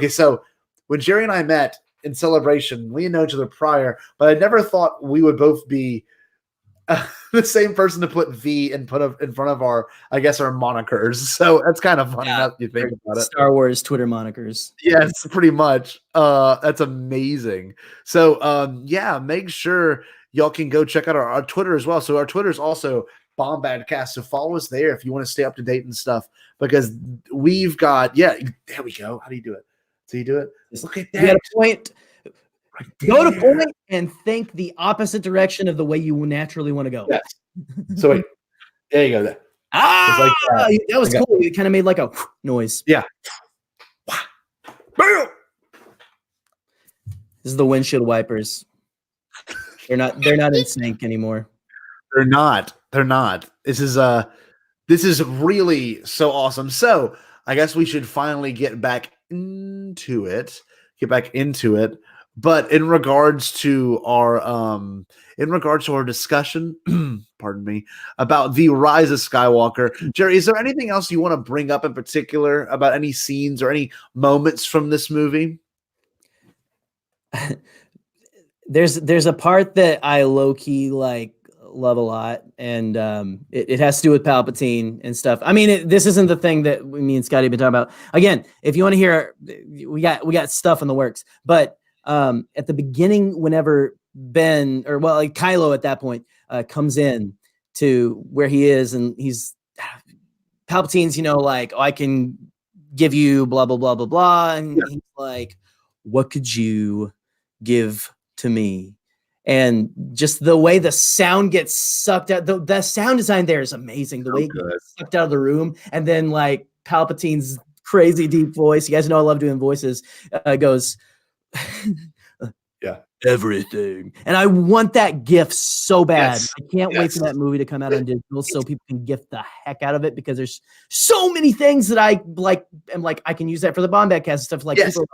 So when Jerry and I met in Celebration, we know each other prior, but I never thought we would both be the same person to put V in front of our, I guess, our monikers. So that's kind of funny. Now you think about it. Star Wars Twitter monikers. Yes, pretty much. That's amazing. So make sure y'all can go check out our Twitter as well. So our Twitter is also Bombadcast. So follow us there if you want to stay up to date and stuff, because we've got, there we go. How do you do it? So you do it? Look at that. You got a point. Go to point and think the opposite direction of the way you naturally want to go. Yes. So wait, there you go. There. Like that was cool. It kind of made like a noise. Yeah. This is the windshield wipers. They're not in sync anymore. They're not. This is really so awesome. So I guess we should finally get back into it. But in regards to our discussion, pardon me, about the Rise of Skywalker, Jerry, is there anything else you want to bring up in particular about any scenes or any moments from this movie? There's a part that I low-key love a lot, and it has to do with Palpatine and stuff. I mean, this isn't the thing that me and Scotty have been talking about. Again, if you want to hear, we got stuff in the works, but at the beginning, whenever Kylo at that point comes in to where he is, and Palpatine's, I can give you blah blah blah blah blah, and he's like, what could you give to me? And just the way the sound gets sucked out, the sound design there is amazing. The way it gets sucked out of the room, and then Palpatine's crazy deep voice. You guys know I love doing voices. Goes. Everything. And I want that GIF so bad. Yes. I can't wait for that movie to come out on digital so people can GIF the heck out of it, because there's so many things that I I can use that for the Bombadcast and stuff. People are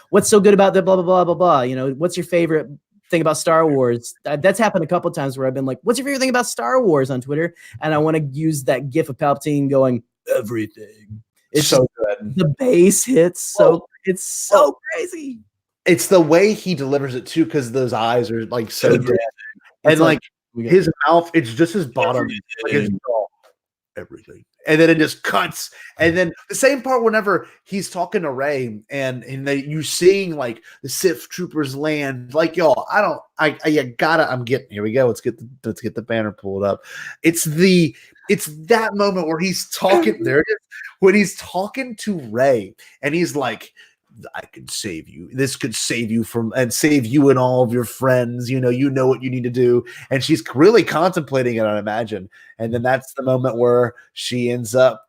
what's so good about the blah blah blah blah blah. What's your favorite thing about Star Wars? That's happened a couple of times where I've been like, what's your favorite thing about Star Wars on Twitter? And I want to use that GIF of Palpatine going, everything. It's so good. The bass hits it's so crazy. It's the way he delivers it too, because those eyes are so dead, and his mouth, it's just his bottom, everything, and then it just cuts, and then the same part whenever he's talking to Rey, and you seeing the Sith troopers land, here we go. Let's get the banner pulled up. It's that moment where he's talking. There it is, when he's talking to Rey, and he's like, I could save you. This could save you and save you and all of your friends. You know what you need to do. And she's really contemplating it, I imagine. And then that's the moment where she ends up,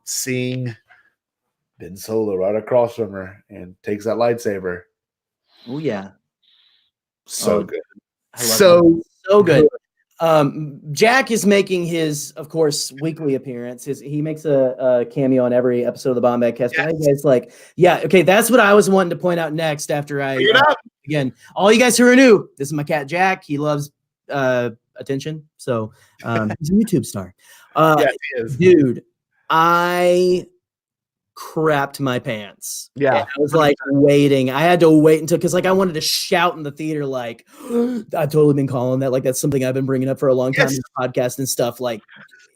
seeing Ben Solo right across from her and takes that lightsaber. Oh yeah. So good. So good. Jack is making his, of course, weekly appearance. He makes a cameo on every episode of the Bombadcast. Yes. Guys, okay, that's what I was wanting to point out next. After again, all you guys who are new, this is my cat Jack. He loves attention, so he's a YouTube star. He is. Dude, I crapped my pants. Yeah, and I was waiting. I had to wait until, because I wanted to shout in the theater, I've totally been calling that. That's something I've been bringing up for a long time in the podcast and stuff.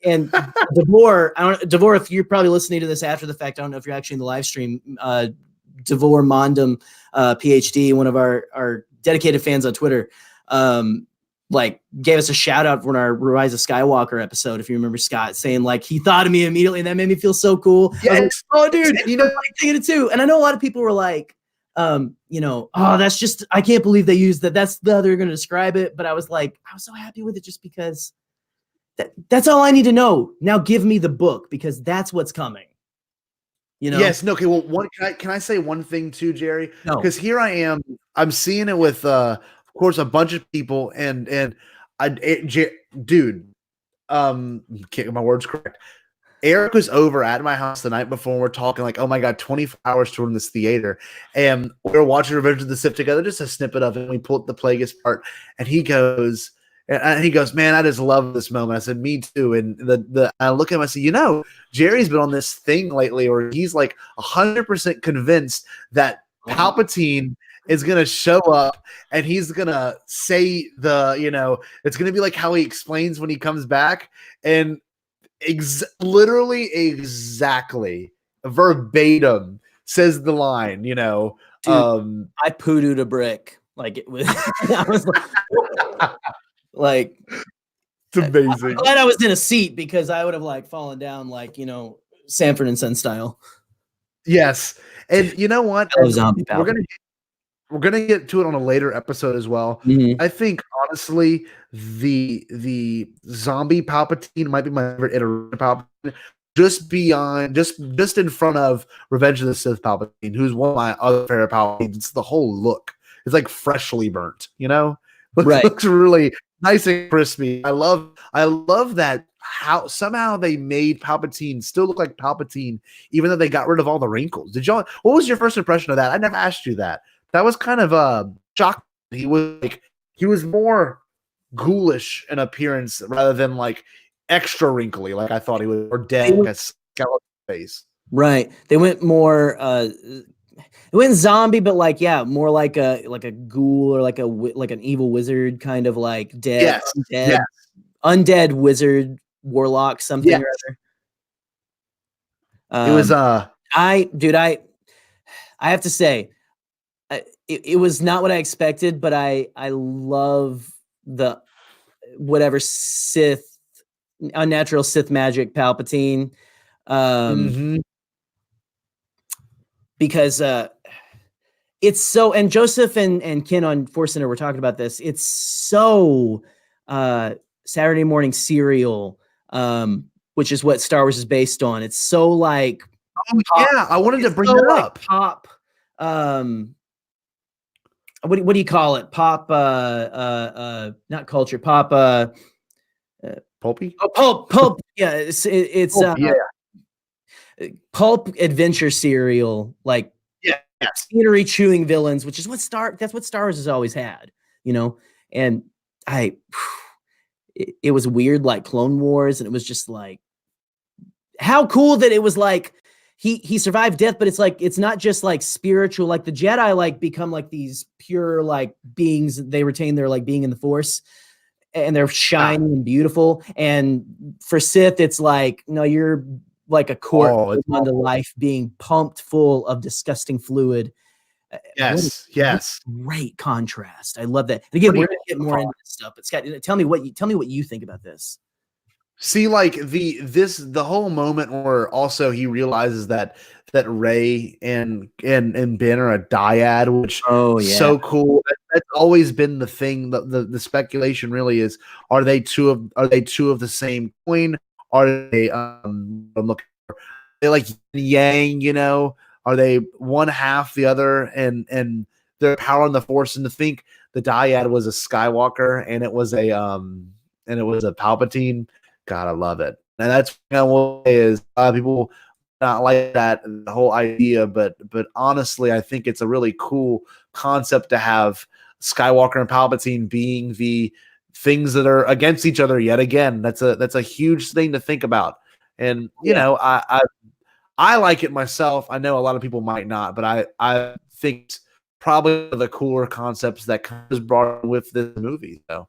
And Devore, Devore, if you're probably listening to this after the fact, I don't know if you're actually in the live stream. Devore Mondum, PhD, one of our dedicated fans on Twitter, gave us a shout out for our Rise of Skywalker episode. If you remember Scott saying he thought of me immediately, and that made me feel so cool. Yes. Oh dude, I'm thinking it too. And I know a lot of people were oh, that's just, I can't believe they used that. That's how they're going to describe it. But I was I was so happy with it just because that's all I need to know. Now give me the book, because that's what's coming. Yes. No. Okay. Well, can I say one thing too, Jerry? No. Because here I am. I'm seeing it with, of course, a bunch of people, and dude, can't get my words correct. Eric was over at my house the night before, and we're talking like, oh my God, 24 hours to run this theater. And we were watching Revenge of the Sith together, just a snippet of it. And we pulled the Plagueis part, and he goes, man, I just love this moment. I said, me too. And I look at him, I said, Jerry's been on this thing lately, or he's like 100% convinced that Palpatine is going to show up and he's going to say it's going to be like how he explains when he comes back. And literally exactly verbatim says the line, Dude, I poodooed a brick. Like it was, I was like, it's amazing. I'm glad I was in a seat because I would have like fallen down like, Sanford and Son style. Yes. And you know what? I love zombie we're going to get to it on a later episode as well. Mm-hmm. I think honestly, the zombie Palpatine might be my favorite iteration of Palpatine, just in front of Revenge of the Sith Palpatine, who's one of my other favorite Palpatines. It's the whole look. It's like freshly burnt, Right. Looks really nice and crispy. I love that how somehow they made Palpatine still look like Palpatine, even though they got rid of all the wrinkles. What was your first impression of that? I never asked you that. That was kind of shocking. He was more ghoulish in appearance rather than like extra wrinkly, like I thought he was, or dead, like a skeleton face. Right. They went more it went zombie, but more like a ghoul or like an evil wizard, kind of like dead, undead wizard, warlock, something or other. It was I have to say, it was not what I expected, but I love the whatever unnatural Sith magic Palpatine, because it's so, and Joseph and Ken on Force Center were talking about this. It's so Saturday morning cereal, which is what Star Wars is based on. It's so like, I wanted to bring that up. Pop, what do you call it? Pop, not culture, pop, pulpy? Oh, pulp. Yeah, it's pulp adventure cereal, like scenery chewing villains, which is that's what Star Wars has always had, and it was weird, like Clone Wars, and it was just like, how cool that it was like, he survived death, but it's like, it's not just like spiritual, like the Jedi like become like these pure like beings. They retain their like being in the Force, and they're shiny and beautiful. And for Sith, it's like, no, you're like a corpse under life being pumped full of disgusting fluid. Yes. Great contrast. I love that. And again, we're gonna get more into this stuff. But Scott, tell me what you think about this. See, like the whole moment where also he realizes that Rey and Ben are a dyad, which so cool. That's always been the thing. The speculation really is: are they two of the same coin? Are they they like yang? Are they one half the other? And their power in the Force. And to think the dyad was a Skywalker and it was a Palpatine. God, I love it. And that's what is people not like that, the whole idea, but honestly, I think it's a really cool concept to have Skywalker and Palpatine being the things that are against each other yet again. That's a huge thing to think about. And I like it myself. I know a lot of people might not, but I think it's probably the cooler concepts that was brought with this movie, though.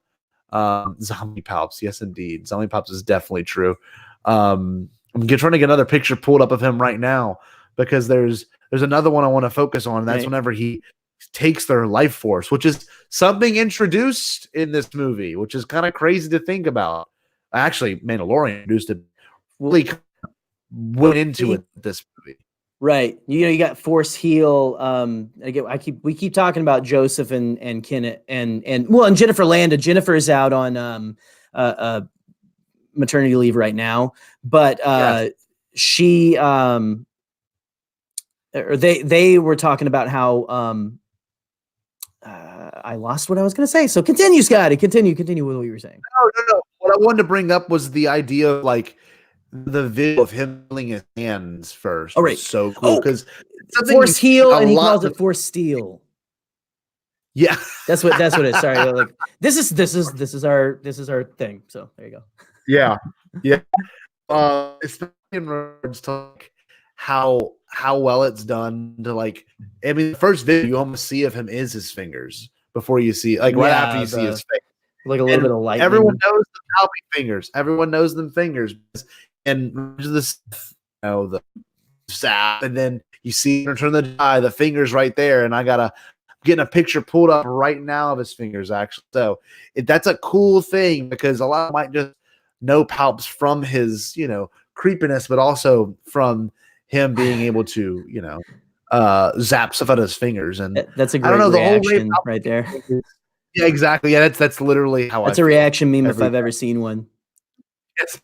Zombie Palps, yes indeed. Zombie Palps is definitely true. I'm trying to get another picture pulled up of him right now because there's another one I want to focus on, and that's whenever he takes their life force, which is something introduced in this movie, which is kind of crazy to think about. Actually, Mandalorian introduced it, really went into it this movie. Right. You got Force Heal. Again, we keep talking about Joseph and Kenneth and Jennifer Landa. Jennifer is out on maternity leave right now, but she or they were talking about how I lost what I was going to say. So continue, Scotty. Continue with what you were saying. No. What I wanted to bring up was the idea of like the video of him healing his hands first. All right. So cool because Force heal, and he calls it Force steal. Yeah, that's what it is. Sorry, like this is our thing. So there you go. Yeah. Especially in regards to like how well it's done. To like, I mean, the first video you almost see of him is his fingers before you see, like right after you see his face, like a little bit of light. Everyone knows the palpy fingers. Everyone knows them fingers, and this, the zap, and then you see him turn the eye, the fingers right there, and I gotta. Getting a picture pulled up right now of his fingers, actually. So that's a cool thing because a lot might just know Palps from his, creepiness, but also from him being able to, zap stuff out of his fingers. And that's a great reaction right there. Yeah, exactly. Yeah, that's literally how that's a reaction meme if I've ever seen one. Yes.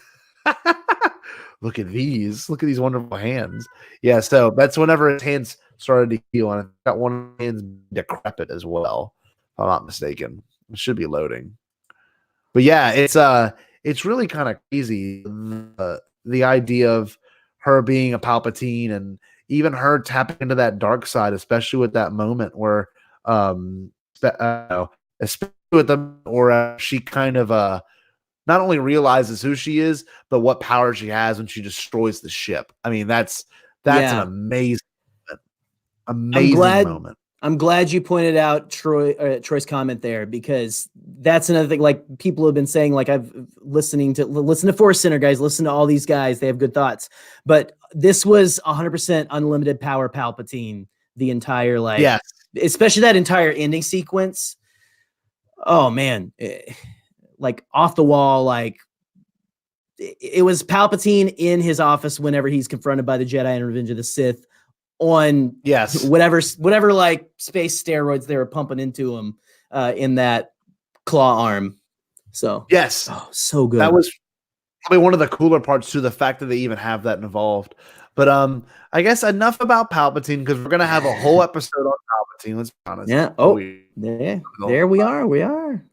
Look at these wonderful hands. Yeah, so that's whenever his hands started to heal, and I got one hand's decrepit as well, if I'm not mistaken. It should be loading. But yeah, it's really kind of crazy, the idea of her being a Palpatine and even her tapping into that dark side, especially with that moment where especially with them, or she kind of not only realizes who she is, but what power she has when she destroys the ship. I mean, that's an amazing moment. I'm glad you pointed out Troy's comment there, because that's another thing. Like, people have been saying, like, I've listen to Force Center guys, listen to all these guys. They have good thoughts, but this was 100% unlimited power Palpatine. The entire, especially that entire ending sequence. Oh man. Like off the wall, like it was Palpatine in his office whenever he's confronted by the Jedi in Revenge of the Sith on whatever like space steroids they were pumping into him in that claw arm. So yes, so good. That was probably one of the cooler parts too, the fact that they even have that involved. But I guess enough about Palpatine, because we're gonna have a whole episode on Palpatine. Let's be honest. Yeah. There we are.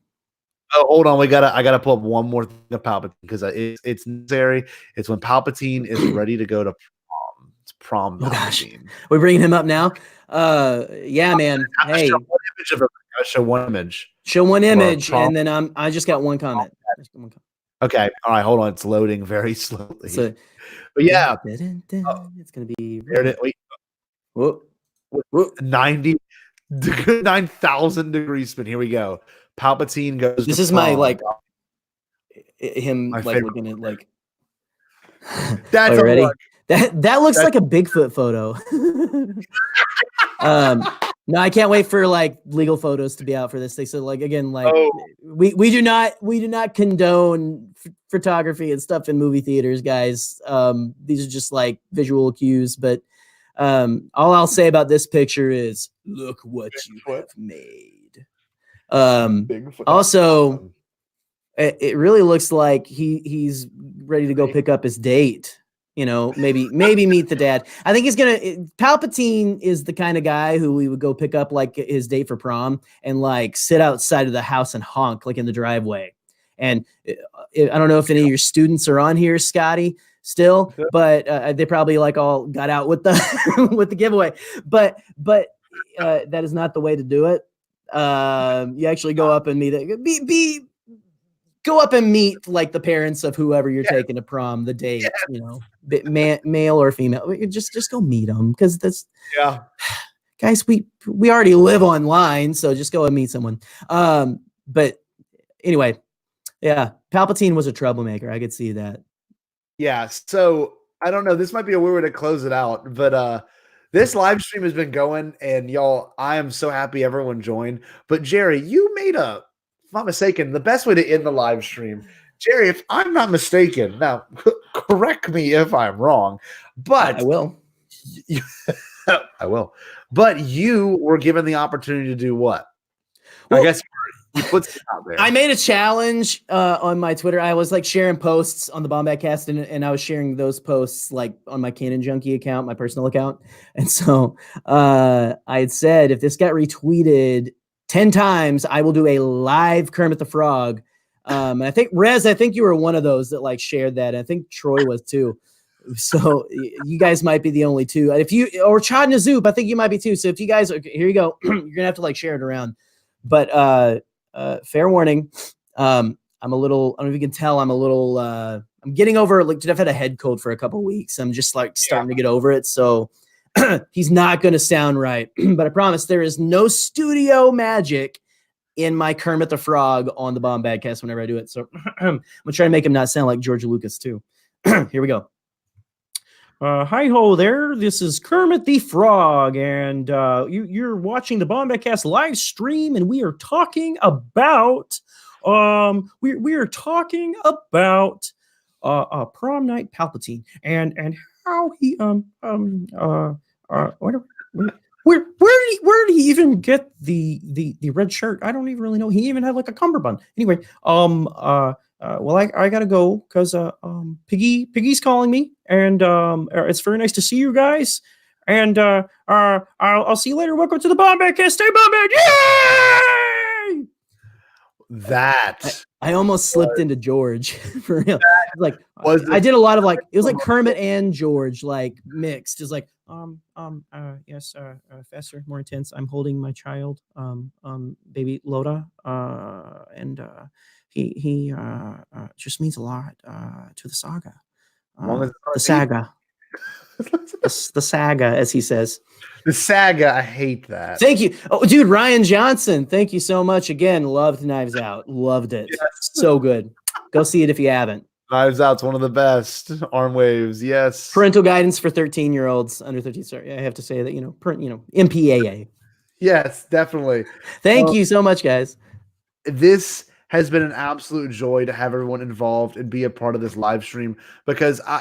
Oh, hold on. I gotta pull up one more thing of Palpatine, because it's necessary. It's when Palpatine is ready to go to prom. It's prom. Oh gosh, we're bringing him up now. Yeah, man. Hey, show one image. Show one image, and then I just got one comment. Okay, all right. Hold on. It's loading very slowly. But yeah, it's gonna be. Wait. Whoa. 9,000 degrees spin. Here we go. Palpatine goes. This is my him like looking at like. That's ready. That looks like a Bigfoot photo. No, I can't wait for like legal photos to be out for this. They said like again like we do not condone photography and stuff in movie theaters, guys. These are just like visual cues, but all I'll say about this picture is look what you have made. Also, it really looks like he's ready to go pick up his date. Maybe meet the dad. I think Palpatine is the kind of guy who we would go pick up like his date for prom and like sit outside of the house and honk like in the driveway. And I don't know if any of your students are on here, Scotty, still, but they probably like all got out with the with the giveaway. But that is not the way to do it. You actually go up and go up and meet like the parents of whoever you're taking to prom, the date, male or female. Just go meet them, because that's guys. We already live online, so just go and meet someone. But anyway, Palpatine was a troublemaker. I could see that. Yeah. So I don't know. This might be a weird way to close it out, but this live stream has been going, and y'all, I am so happy everyone joined. But Jerry, you made if I'm not mistaken, the best way to end the live stream. Jerry, if I'm not mistaken, now correct me if I'm wrong, but I will. I will. But you were given the opportunity to do what? Well, I guess you put it out there. I made a challenge on my Twitter. I was like sharing posts on the Bombadcast, and I was sharing those posts like on my Canon Junkie account, my personal account. And so I had said, if this got retweeted 10 times, I will do a live Kermit the Frog. And I think Rez, I think you were one of those that like shared that. I think Troy was too. So you guys might be the only two. If you or Chad Nazoop, I think you might be too. So if you guys are here, you go. You're gonna have to like share it around. But fair warning. I'm a little. I don't know if you can tell. I'm a little. I'm getting over. Like, I've had a head cold for a couple of weeks. I'm just like starting to get over it. So he's not gonna sound right. But I promise there is no studio magic in my Kermit the Frog on the Bombadcast whenever I do it. So I'm gonna try to make him not sound like George Lucas too. Here we go. Hi ho there. This is Kermit the Frog, and you're watching the Bombadcast live stream, and we are talking about we are talking about Prom Night Palpatine and how he where did he even get the red shirt? I don't even really know. He even had like a cummerbund. Anyway, well, I gotta go because Piggy's calling me, and it's very nice to see you guys. And I'll see you later. Welcome to the Bombadcast. Stay Bombad! Yay! That I almost slipped into George for real. Like I did a lot of like it was like Kermit and George like mixed. It's like yes, faster, more intense. I'm holding my child, baby Loda, and he just means a lot to the saga. The saga. the saga, as he says. The saga. I hate that. Thank you. Oh, dude, Ryan Johnson. Thank you so much again. Loved Knives Out. Loved it. Yes. So good. Go see it if you haven't. Knives Out's one of the best. Arm waves. Yes. Parental guidance for 13-year-olds under 13. Sorry, I have to say that, MPAA. Yes, definitely. Thank you so much, guys. This has been an absolute joy to have everyone involved and be a part of this live stream, because I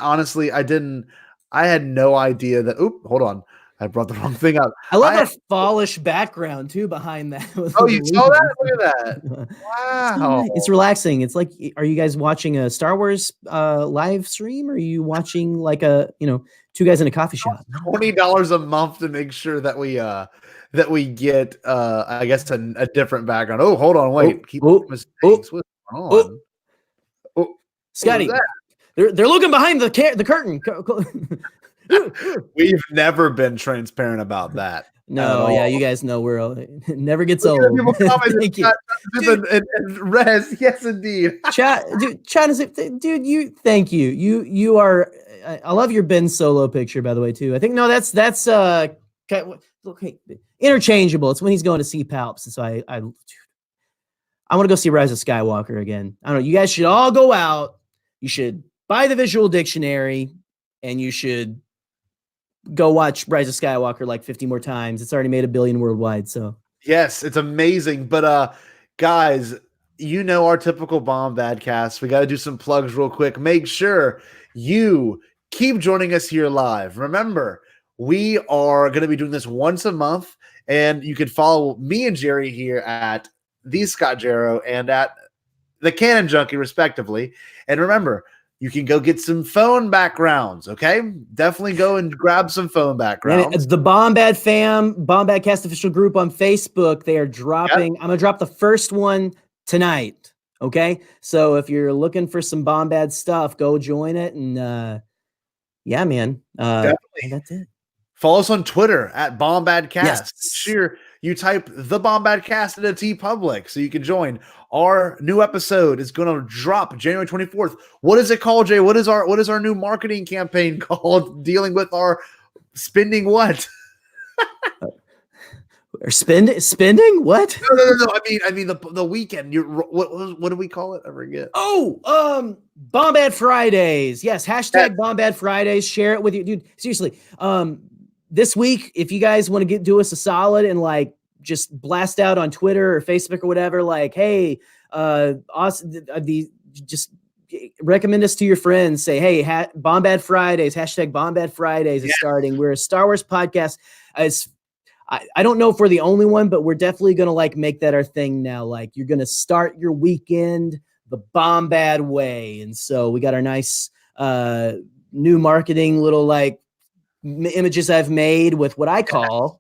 had no idea that. Oop, hold on. I brought the wrong thing up. I love our fallish background too behind that. Oh, you saw that? Look at that. Wow. It's relaxing. It's like, are you guys watching a Star Wars live stream? Or are you watching like two guys in a coffee shop? $20 a month to make sure that we get I guess a different background. Oh, hold on, wait. Keep mistakes. What's going on? Scotty, they're looking behind the curtain. We've never been transparent about that. No, yeah, you guys know it never gets old. Thank you. And Rez, yes, indeed. Chat, dude, thank you. You are. I love your Ben Solo picture, by the way, too. I think that's okay, interchangeable. It's when he's going to see Palps, and so I want to go see Rise of Skywalker again. I don't know. You guys should all go out. You should buy the visual dictionary, and you should go watch Rise of Skywalker like 50 more times. It's already made $1 billion worldwide. So yes, it's amazing. But guys, our typical Bombadcast. We got to do some plugs real quick. Make sure you keep joining us here live. Remember, we are going to be doing this once a month, and you can follow me and Jerry here at the Scott Jarrow and at the Cannon Junkie, respectively. And remember, you can go get some phone backgrounds, okay? Definitely go and grab some phone backgrounds. And the Bombad fam, Bombadcast official group on Facebook, they are dropping. Yep. I'm going to drop the first one tonight, okay? So if you're looking for some Bombad stuff, go join it. And yeah, man. Definitely. That's it. Follow us on Twitter at Bombadcast. Yes. Sure, you type the Bombadcast into TeePublic so you can join. Our new episode is going to drop January 24th. What is it called, Jay? What is our new marketing campaign called? Dealing with our spending what? Or spending what? No. I mean the weekend. What do we call it? I forget. Oh, Bombad Fridays. Yes, hashtag Bombad Fridays. Share it with you, dude. Seriously. This week, if you guys want to do us a solid and like just blast out on Twitter or Facebook or whatever, like, hey, just recommend us to your friends. Say, hey, Bombad Fridays, hashtag Bombad Fridays is starting. We're a Star Wars podcast. I don't know if we're the only one, but we're definitely going to like make that our thing now. Like, you're going to start your weekend the Bombad way. And so we got our nice new marketing little like images I've made with what I call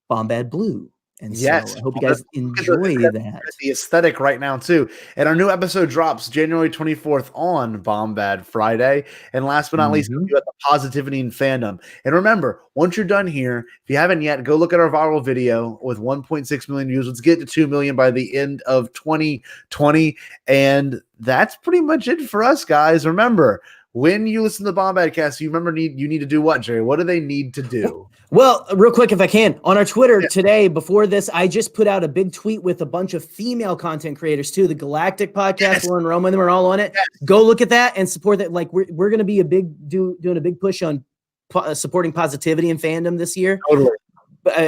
Bombad Blue. And yes, so I hope you guys enjoy that. The aesthetic right now too. And our new episode drops January 24th on Bombad Friday. And last but not least, you got the positivity and fandom. And remember, once you're done here, if you haven't yet, go look at our viral video with 1.6 million views. Let's get to 2 million by the end of 2020. And that's pretty much it for us, guys. Remember, when you listen to the Bombadcast, you need to do what, Jerry? What do they need to do? Well, real quick, if I can, on our Twitter today, before this, I just put out a big tweet with a bunch of female content creators too. The Galactic Podcast, Lauren Roma, and them are all on it. Go look at that and support that. Like we're going to be doing a big push on supporting positivity and fandom this year. Totally.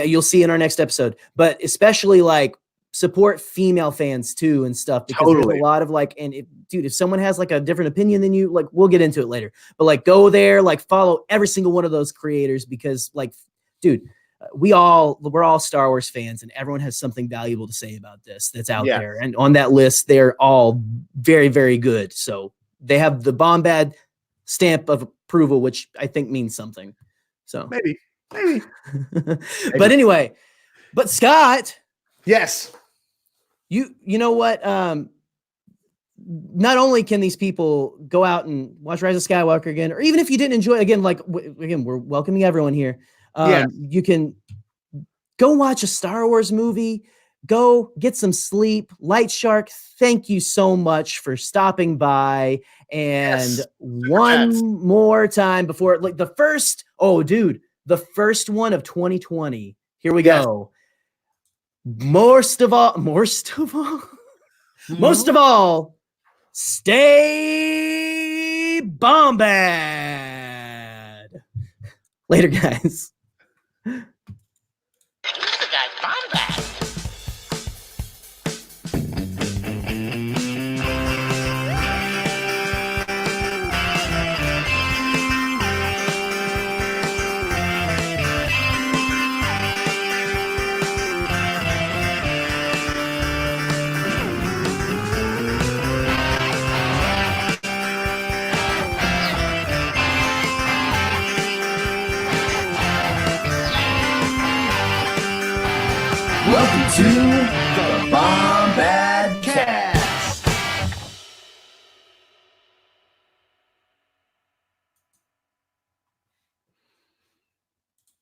You'll see in our next episode, but especially like support female fans too and stuff, because there's a lot of like, and if someone has like a different opinion than you, like we'll get into it later, but like go there, like follow every single one of those creators, because like, dude, we're all Star Wars fans and everyone has something valuable to say about this that's out there. And on that list, they're all very, very good. So they have the Bombad stamp of approval, which I think means something. So maybe. But anyway, but Scott, yes. You know what? Not only can these people go out and watch Rise of Skywalker again, or even if you didn't enjoy it, again, like again, we're welcoming everyone here. You can go watch a Star Wars movie, go get some sleep. Light Shark, thank you so much for stopping by. And one more time before, like the first one of 2020. Here we go. Most of all, stay Bombad. Later, guys. Welcome to the Bombad